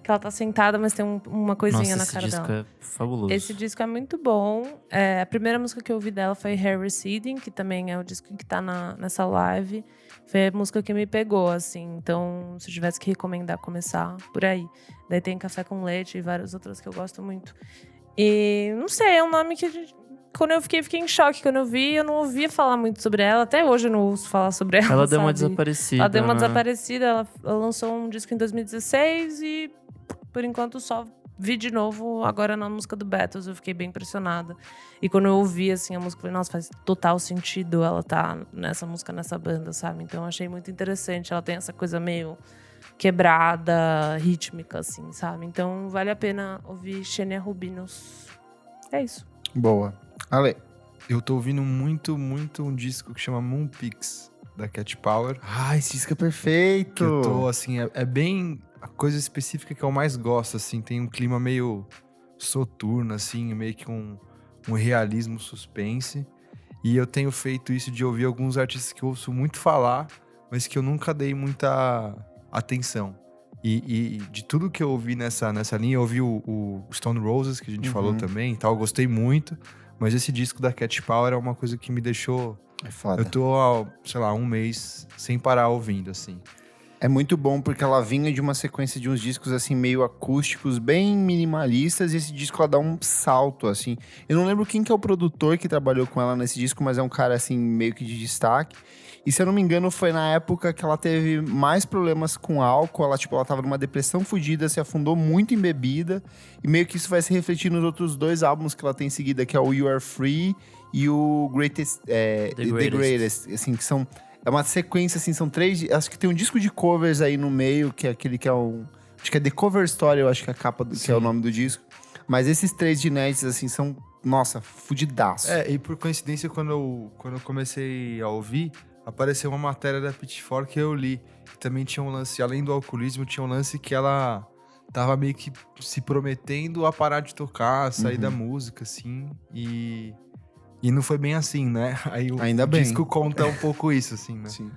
que ela tá sentada, mas tem uma coisinha Nossa, na cara esse dela. disco é fabuloso. Esse disco é muito bom. A primeira música que eu ouvi dela foi Hair Receding, que também é o disco que tá nessa live. Foi a música que me pegou, assim. Então, se eu tivesse que recomendar, começar por aí. Daí tem Café com Leite e várias outras que eu gosto muito. E, não sei, é um nome que quando eu fiquei em choque. Quando eu vi, eu não ouvia falar muito sobre ela. Até hoje eu não ouço falar sobre ela, Ela deu uma sabe? desaparecida. Ela deu uma né? desaparecida. Ela lançou um disco em 2016 e, por enquanto, só vi de novo agora na música do Battles. Eu fiquei bem impressionada. E quando eu ouvi, assim, a música, eu falei, nossa, faz total sentido ela tá nessa música, nessa banda, sabe? Então, eu achei muito interessante. Ela tem essa coisa meio quebrada, rítmica, assim, sabe? Então, vale a pena ouvir Xenia Rubinos. É isso. Boa. Ale. Eu tô ouvindo muito um disco que chama Moonpix, da Cat Power. Esse disco é perfeito. Que eu tô, assim, é bem a coisa específica que eu mais gosto, assim. Tem um clima meio soturno, assim, meio que um realismo suspense. E eu tenho feito isso de ouvir alguns artistas que eu ouço muito falar, mas que eu nunca dei muita atenção. E de tudo que eu ouvi nessa linha, eu ouvi o Stone Roses, que a gente falou também e tal, eu gostei muito. Mas esse disco da Cat Power é uma coisa que me deixou... É foda. Eu tô, sei lá, um mês sem parar ouvindo, assim. É muito bom porque ela vinha de uma sequência de uns discos, assim, meio acústicos, bem minimalistas. E esse disco, ela dá um salto, assim. Eu não lembro quem que é o produtor que trabalhou com ela nesse disco, mas é um cara, assim, meio que de destaque. E se eu não me engano, foi na época que ela teve mais problemas com álcool. Ela tava numa depressão fodida, se afundou muito em bebida. E meio que isso vai se refletir nos outros 2 álbuns que ela tem em seguida, que é o You Are Free e o The Greatest. Assim, que são... É uma sequência, assim, são 3... Acho que tem um disco de covers aí no meio, que é aquele que é um... Acho que é The Cover Story, eu acho que é a capa, que é o nome do disco. Mas esses 3 de inéditos, assim, são... Nossa, fudidaço. E por coincidência, quando eu comecei a ouvir, apareceu uma matéria da Pitchfork que eu li. Também tinha um lance, além do alcoolismo, tinha um lance que ela tava meio que se prometendo a parar de tocar, a sair da música, assim. E não foi bem assim, né? Aí Ainda o bem. disco conta um pouco isso, assim, né? Sim.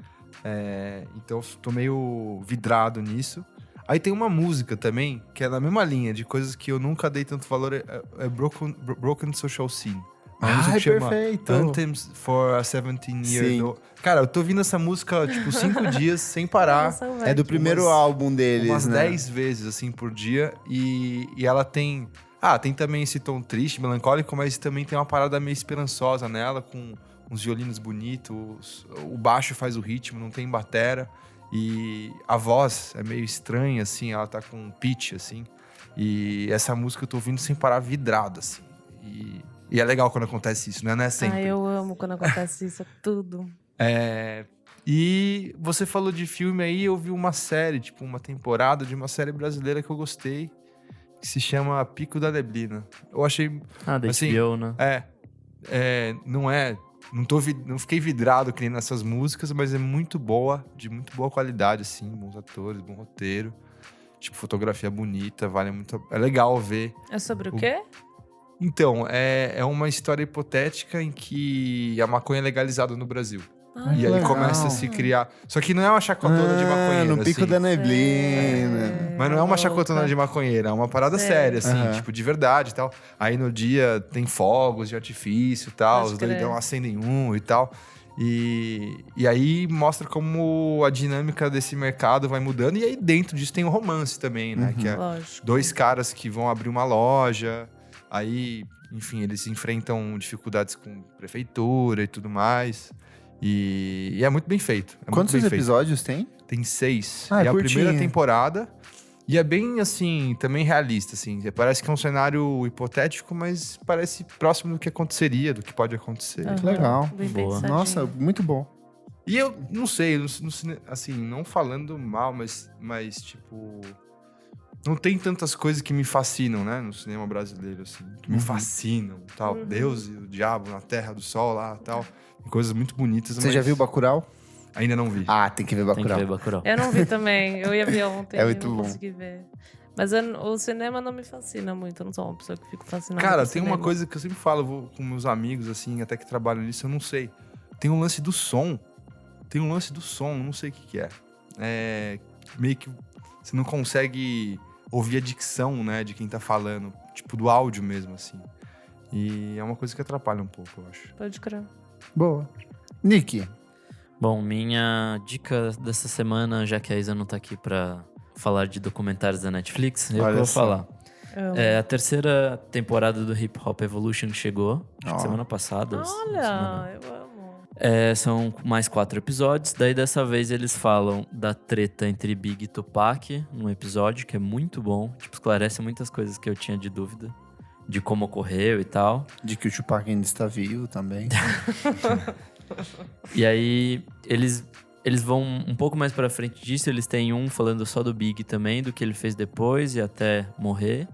Então eu tô meio vidrado nisso. Aí tem uma música também, que é na mesma linha, de coisas que eu nunca dei tanto valor, é Broken Social Scene. Uma música que chama perfeito. Anthems for a 17-year Sim. old. Cara, eu tô ouvindo essa música, tipo, 5 dias sem parar. Nossa, É do primeiro álbum deles, Umas né? 10 vezes, assim, por dia. E ela tem... tem também esse tom triste, melancólico, mas também tem uma parada meio esperançosa nela, com uns violinos bonitos. O baixo faz o ritmo, não tem batera. E a voz é meio estranha, assim, ela tá com um pitch, assim. E essa música eu tô ouvindo sem parar, vidrado, assim. E é legal quando acontece isso, né? Não é sempre. Eu amo quando acontece isso, é tudo. E você falou de filme aí, eu vi uma série, tipo, uma temporada de uma série brasileira que eu gostei, que se chama Pico da Neblina. Eu achei... Da assim, HBO, né? Não fiquei vidrado que nem nessas músicas, mas é muito boa, de muito boa qualidade, assim, bons atores, bom roteiro, tipo, fotografia bonita, vale muito... É legal ver. É sobre o quê? Então, é uma história hipotética em que a maconha é legalizada no Brasil. E aí legal. começa a se criar... Só que não é uma chacotona de maconheiro, no Pico assim. da Neblina. Mas não é uma chacotona de maconheira, é uma parada séria, assim, Aham. tipo, de verdade e tal. Aí no dia tem fogos de artifício e tal, Pode os crer. doidão acendem um e tal. E aí mostra como a dinâmica desse mercado vai mudando. E aí dentro disso tem o romance também, né? Que é Lógico. 2 caras que vão abrir uma loja, aí, enfim, eles enfrentam dificuldades com prefeitura e tudo mais. E é muito bem feito. Quantos muito bem episódios tem? feito. Tem 6. É É a curtinha. primeira temporada. E é bem, assim, também realista, assim. Parece que é um cenário hipotético, mas parece próximo do que aconteceria, do que pode acontecer. Aham, legal. bem Boa. pensadinho. Nossa, muito bom. E eu não sei, assim, não falando mal, mas tipo... Não tem tantas coisas que me fascinam, né? No cinema brasileiro, assim. Que me fascinam, tal. Deus e o diabo na terra do sol lá, tal. Coisas muito bonitas. Você mas já viu Bacurau? Ainda não vi. Tem que ver Tem que Bacurau. ver Bacurau. Eu não vi também. Eu ia ver ontem. É muito não bom. consegui ver. Mas o cinema não me fascina muito. Eu não sou uma pessoa que fico fascinada Cara, com tem cinema. uma coisa que eu sempre falo, eu vou com meus amigos, assim, até que trabalham nisso, eu não sei. Tem um lance do som. Não sei o que é. É meio que você não consegue ouvir a dicção, né, de quem tá falando, tipo, do áudio mesmo, assim. E é uma coisa que atrapalha um pouco, eu acho. Pode crer. Boa. Nick. Bom, minha dica dessa semana, já que a Isa não tá aqui pra falar de documentários da Netflix, eu vou falar. A terceira temporada do Hip Hop Evolution chegou, acho que semana passada. Olha, eu amo. São mais 4 episódios, daí dessa vez eles falam da treta entre Big e Tupac, num episódio que é muito bom, tipo, esclarece muitas coisas que eu tinha de dúvida, de como ocorreu e tal. De que o Tupac ainda está vivo também. E aí, eles vão um pouco mais pra frente disso, eles têm um falando só do Big também, do que ele fez depois e até morrer.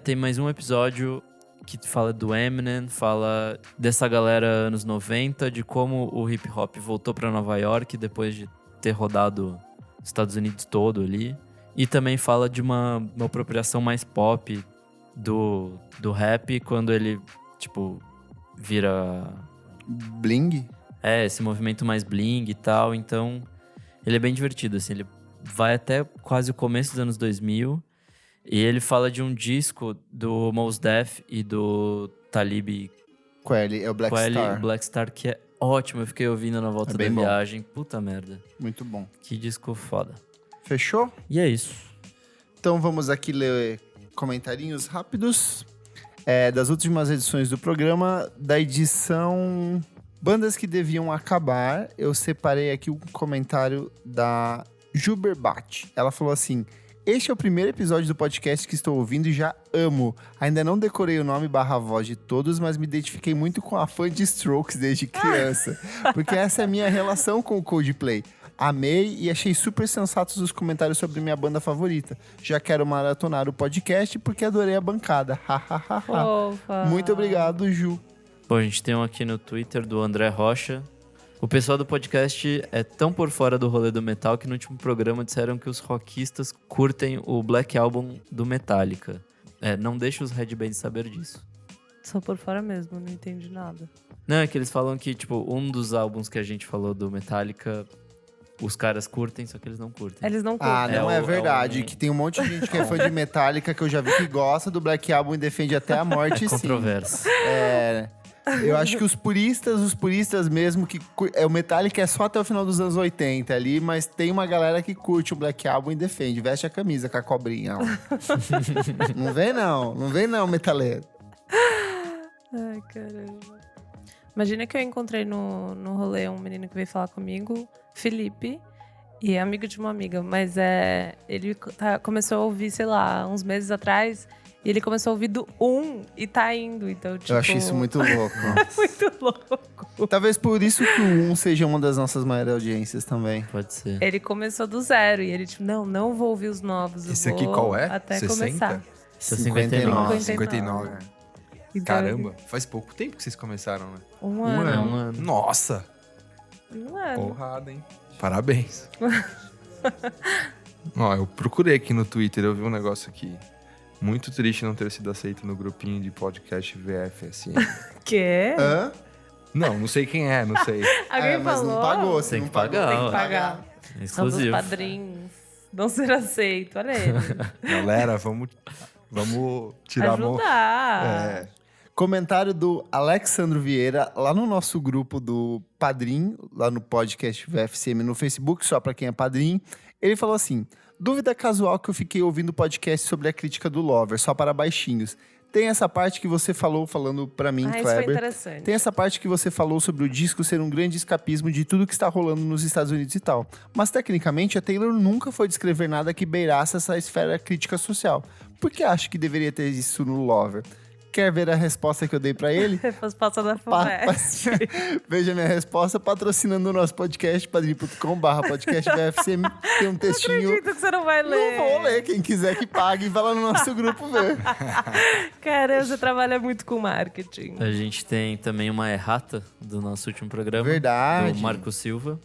Tem mais um episódio que fala do Eminem, fala dessa galera anos 90, de como o hip hop voltou pra Nova York depois de ter rodado os Estados Unidos todo ali. E também fala de uma apropriação mais pop do rap, quando ele, tipo, vira... Bling? Esse movimento mais bling e tal. Então, ele é bem divertido, assim. Ele vai até quase o começo dos anos 2000. E ele fala de um disco do Mos Def e do Talib Kweli, é o Black Star. Black Star, que é ótimo. Eu fiquei ouvindo na volta da viagem. Puta merda. Muito bom. Que disco foda. Fechou? E é isso. Então vamos aqui ler comentarinhos rápidos das últimas edições do programa. Da edição Bandas que Deviam Acabar, eu separei aqui um comentário da Juberbat. Ela falou assim: este é o primeiro episódio do podcast que estou ouvindo e já amo. Ainda não decorei o nome / voz de todos, mas me identifiquei muito com a fã de Strokes desde criança. Porque essa é a minha relação com o Coldplay. Amei e achei super sensatos os comentários sobre minha banda favorita. Já quero maratonar o podcast porque adorei a bancada. Muito obrigado, Ju. Bom, a gente tem um aqui no Twitter do André Rocha. O pessoal do podcast é tão por fora do rolê do metal que no último programa disseram que os rockistas curtem o Black Album do Metallica. Não deixa os headbands saber disso. Só por fora mesmo, não entendi nada. Não, é que eles falam que, tipo, um dos álbuns que a gente falou do Metallica, os caras curtem, só que eles não curtem. Eles não curtem. Não é verdade, que tem um monte de gente que é fã de Metallica que eu já vi que gosta do Black Album e defende até a morte, sim. Controverso. Eu acho que os puristas mesmo, que o Metallica é só até o final dos anos 80 ali, mas tem uma galera que curte o Black Album e defende, veste a camisa com a cobrinha lá. Não vem não, metaleiro. Ai, caramba. Imagina que eu encontrei no rolê um menino que veio falar comigo, Felipe, e é amigo de uma amiga, mas ele começou a ouvir, sei lá, uns meses atrás. E ele começou a ouvir do 1 e tá indo, então, tipo... Eu acho isso muito louco. Muito louco. Talvez por isso que o 1 seja uma das nossas maiores audiências também. Pode ser. Ele começou do 0 e ele, tipo, não vou ouvir os novos. Esse aqui qual é? Até 60? começar. 59. 59. Então, Caramba, faz pouco tempo que vocês começaram, né? Um ano. Nossa! Um ano. Porrada, hein? Parabéns. Ó, eu procurei aqui no Twitter, eu vi um negócio aqui. Muito triste não ter sido aceito no grupinho de podcast VFSM. Quê? Hã? Não sei quem é, não sei. Alguém mas falou? não pagou, você Tem não que pagar. pagou. Tem que pagar. São dos Exclusivo. padrinhos. Não ser aceito, olha ele. Galera, vamos tirar a mão. Ajudar. Comentário do Alexandro Vieira, lá no nosso grupo do Padrim, lá no podcast VFCM no Facebook, só pra quem é padrinho. Ele falou assim: dúvida casual que eu fiquei ouvindo o podcast sobre a crítica do Lover, só para baixinhos. Tem essa parte que você falando pra mim, Isso foi Kleber. interessante. Tem essa parte que você falou sobre o disco ser um grande escapismo de tudo que está rolando nos Estados Unidos e tal. Mas, tecnicamente, a Taylor nunca foi descrever nada que beirasse essa esfera crítica social. Por que acha que deveria ter isso no Lover? Quer ver a resposta que eu dei pra ele? Resposta da FUVEST. Veja minha resposta patrocinando o nosso podcast, padrim.com/podcast VFCM. Tem um textinho. Não acredito que você não vai ler. Não vou ler. Quem quiser que pague e vai lá no nosso grupo ver. Cara, você trabalha muito com marketing. A gente tem também uma errata do nosso último programa. Verdade. Do Marco Silva.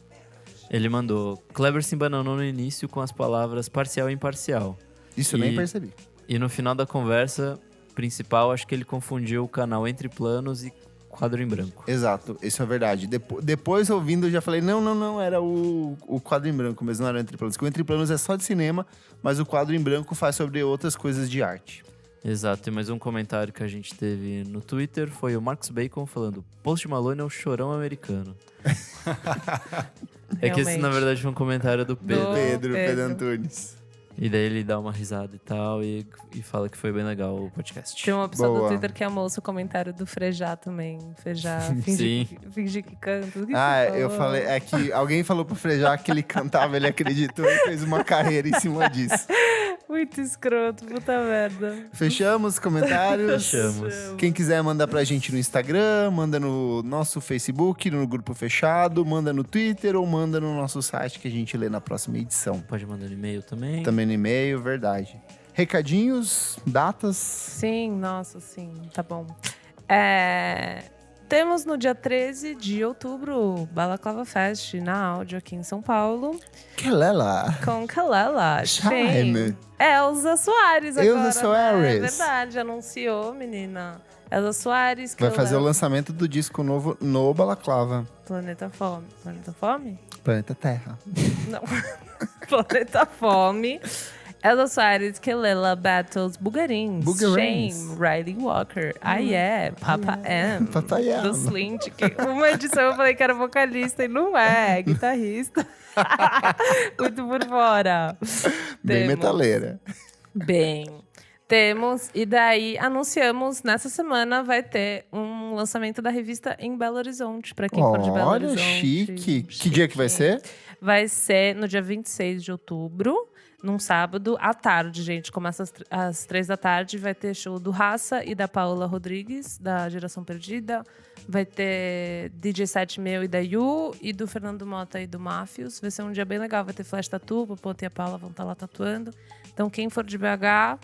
Ele mandou: Kleber se embananou no início com as palavras parcial e imparcial. Isso eu nem percebi. E no final da conversa principal, acho que ele confundiu o canal Entre Planos quadro em branco. Exato, isso é verdade. Depois, ouvindo, eu já falei, não, era o quadro em branco, mas não era o Entre Planos. O Entre Planos é só de cinema, mas o quadro em branco faz sobre outras coisas de arte. Exato, e mais um comentário que a gente teve no Twitter foi o Marcos Bacon falando: Post Malone é o chorão americano. É que esse, na verdade, foi um comentário do Pedro. Pedro Antunes. E daí ele dá uma risada e tal, e fala que foi bem legal o podcast. Tem uma pessoa do Twitter que amou o seu comentário do Frejá também. Frejá finge que canta. Eu falei, é que alguém falou pro Frejá que ele cantava, ele acreditou e fez uma carreira em cima disso. Muito escroto, puta merda. Fechamos os comentários? Fechamos. Quem quiser mandar pra gente no Instagram, manda no nosso Facebook, no grupo fechado, manda no Twitter ou manda no nosso site que a gente lê na próxima edição. Pode mandar no e-mail também. Também no e-mail, verdade. Recadinhos, datas? Sim, nossa, sim, tá bom. Temos no dia 13 de outubro, Balaclava Fest, na Áudio, aqui em São Paulo. Kelela. Com Kelela. Shine. Elza Soares agora. Elza Soares. Né? É verdade, anunciou, menina. Elza Soares. Vai fazer o lançamento do disco novo no Balaclava. Planeta Fome. Planeta Fome? Planeta Terra. Não. Planeta Fome. Elza Soares, Kelela, Battles, Bugarins, Shame, Riley Walker, Papa M, Papa M. do Slint. Uma edição eu falei que era vocalista e não é guitarrista. Muito por fora. Bem metaleira. Temos, e daí anunciamos, nessa semana vai ter um lançamento da revista em Belo Horizonte, pra quem for de Belo Horizonte. Olha, chique. Que dia que vai ser? Vai ser no dia 26 de outubro. Num sábado, à tarde, gente. Começa às 3 da tarde. Vai ter show do Raça e da Paola Rodrigues, da Geração Perdida. Vai ter DJ set meu e da Yu. E do Fernando Mota e do Máfios. Vai ser um dia bem legal. Vai ter flash tatu. O Ponto e a Paula vão estar lá tatuando. Então, quem for de BH,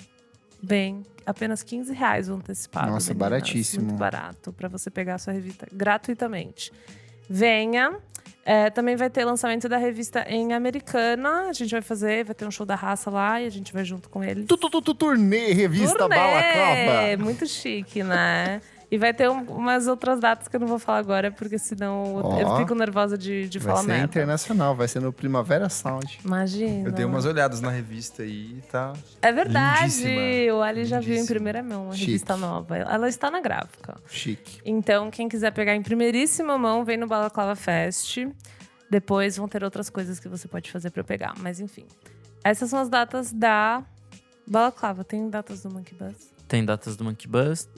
bem, apenas R$15 o antecipado. Nossa, meninas. baratíssimo. Muito barato. Pra você pegar a sua revista gratuitamente. Venha. Também vai ter lançamento da revista em Americana. A gente vai ter um show da Raça lá e a gente vai junto com eles. Turnê, revista Balaclava. Muito chique, né? E vai ter umas outras datas que eu não vou falar agora, porque senão eu fico nervosa de falar merda. Vai ser internacional, vai ser no Primavera Sound. Imagina. Eu dei umas olhadas na revista e tá... É verdade, lindíssima. o Ali já viu em primeira mão uma revista nova. Ela está na gráfica. Chique. Então, quem quiser pegar em primeiríssima mão, vem no Balaclava Fest. Depois vão ter outras coisas que você pode fazer para pegar. Mas enfim, essas são as datas da Balaclava. Tem datas do Monkey Bus? Tem datas do Monkey Bus.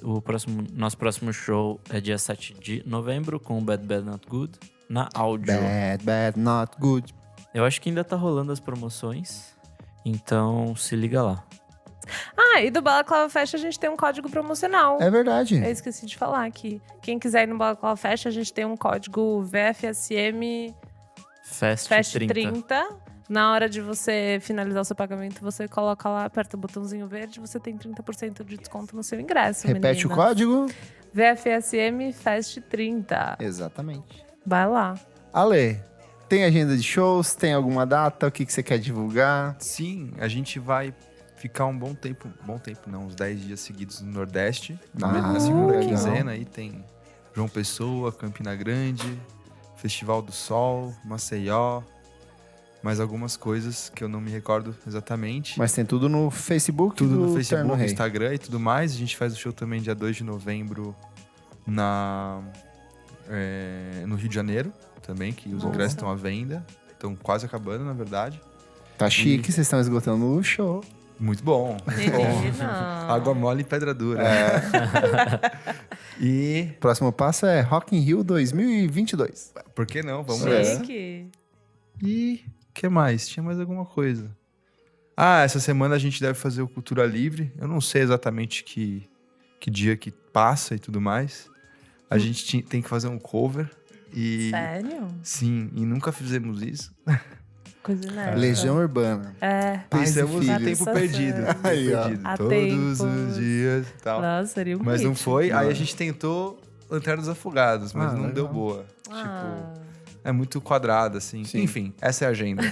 Nosso próximo show é dia 7 de novembro, com o Bad Bad Not Good, na Áudio. Bad Bad Not Good. Eu acho que ainda tá rolando as promoções, então se liga lá. E do Balaclava Fest a gente tem um código promocional. É verdade. Eu esqueci de falar aqui. Quem quiser ir no Balaclava Fest, a gente tem um código VFSM Fest 30. Na hora de você finalizar o seu pagamento, você coloca lá, aperta o botãozinho verde, você tem 30% de desconto no seu ingresso. Repete meninas. o código? VFSM Fest 30. Exatamente. Vai lá. Ale, tem agenda de shows? Tem alguma data? O que você quer divulgar? Sim, a gente vai ficar um bom tempo não, uns 10 dias seguidos no Nordeste. Na segunda legal. quinzena aí tem João Pessoa, Campina Grande, Festival do Sol, Maceió, mais algumas coisas que eu não me recordo exatamente. Mas tem tudo no Facebook? Tudo no do Facebook, Terno Rei. Instagram e tudo mais. A gente faz o show também dia 2 de novembro no Rio de Janeiro também, que os ingressos estão à venda. Estão quase acabando, na verdade. Tá chique, vocês estão esgotando o show. Muito bom. Menina. Água mole e pedra dura. E... Próximo passo é Rock in Rio 2022. Por que não? Vamos nessa. Chique. E o que mais? Tinha mais alguma coisa. Essa semana a gente deve fazer o Cultura Livre. Eu não sei exatamente que dia que passa e tudo mais. A gente tem que fazer um cover. Sério? Sim, e nunca fizemos isso. Coisa inédita. Legião Urbana. Pensamos Pais no e tempo filhos. perdido. Aí, ó. Há Todos tempos. os dias e tal. Nossa, seria um Mas não hit. foi. Aí a gente tentou Lanternas Afogadas, mas não legal. deu boa. Ah. é muito quadrada, assim. Sim. Enfim, essa é a agenda. E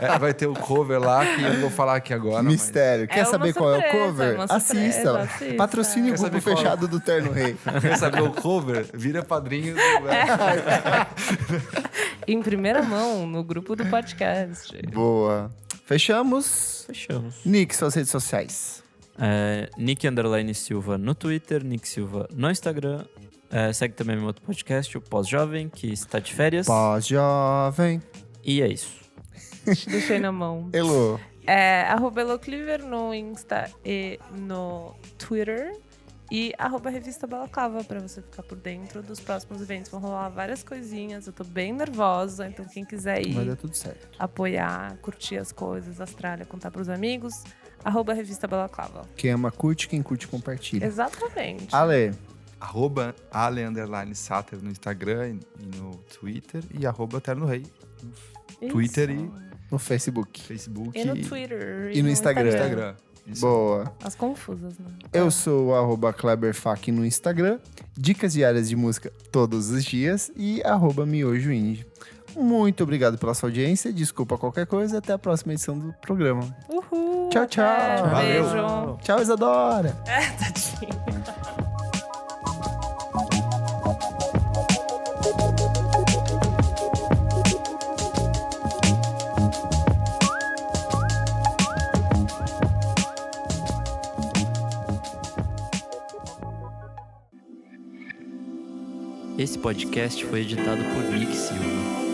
aí vai ter o cover lá, que eu vou falar aqui agora. Mistério. Quer saber qual é o cover? Assista. Patrocínio o grupo fechado do Terno Rei. Quer saber o cover? Vira padrinho do... Em primeira mão, no grupo do podcast. Boa. Fechamos? Fechamos. Nick, suas redes sociais. Nick_Silva no Twitter, Nick Silva no Instagram. Segue também meu outro podcast, o Pós-Jovem, que está de férias. Pós-Jovem. E é isso. Deixei na mão. Elô. @EloCliver no Insta e no Twitter. E @Revista Balaclava, pra você ficar por dentro dos próximos eventos. Vão rolar várias coisinhas. Eu tô bem nervosa, então quem quiser ir Vai dar tudo certo. apoiar, curtir as coisas, Austrália, contar pros amigos, @Revista Balaclava. Quem ama curte, quem curte compartilha. Exatamente. Ale. @Ale_Sater no Instagram e no Twitter. E @Terno Rei no Isso. Twitter e No Facebook. Facebook. E no Twitter. E no Instagram. Instagram. Isso. Boa. As confusas, né? Eu sou o @KleberFac no Instagram. Dicas diárias de música todos os dias. E @MiojoIndie. Muito obrigado pela sua audiência. Desculpa qualquer coisa. Até a próxima edição do programa. Uhul. Tchau, tchau. Valeu. Beijo. Tchau, Isadora. Tadinho. Esse podcast foi editado por Nick Silva.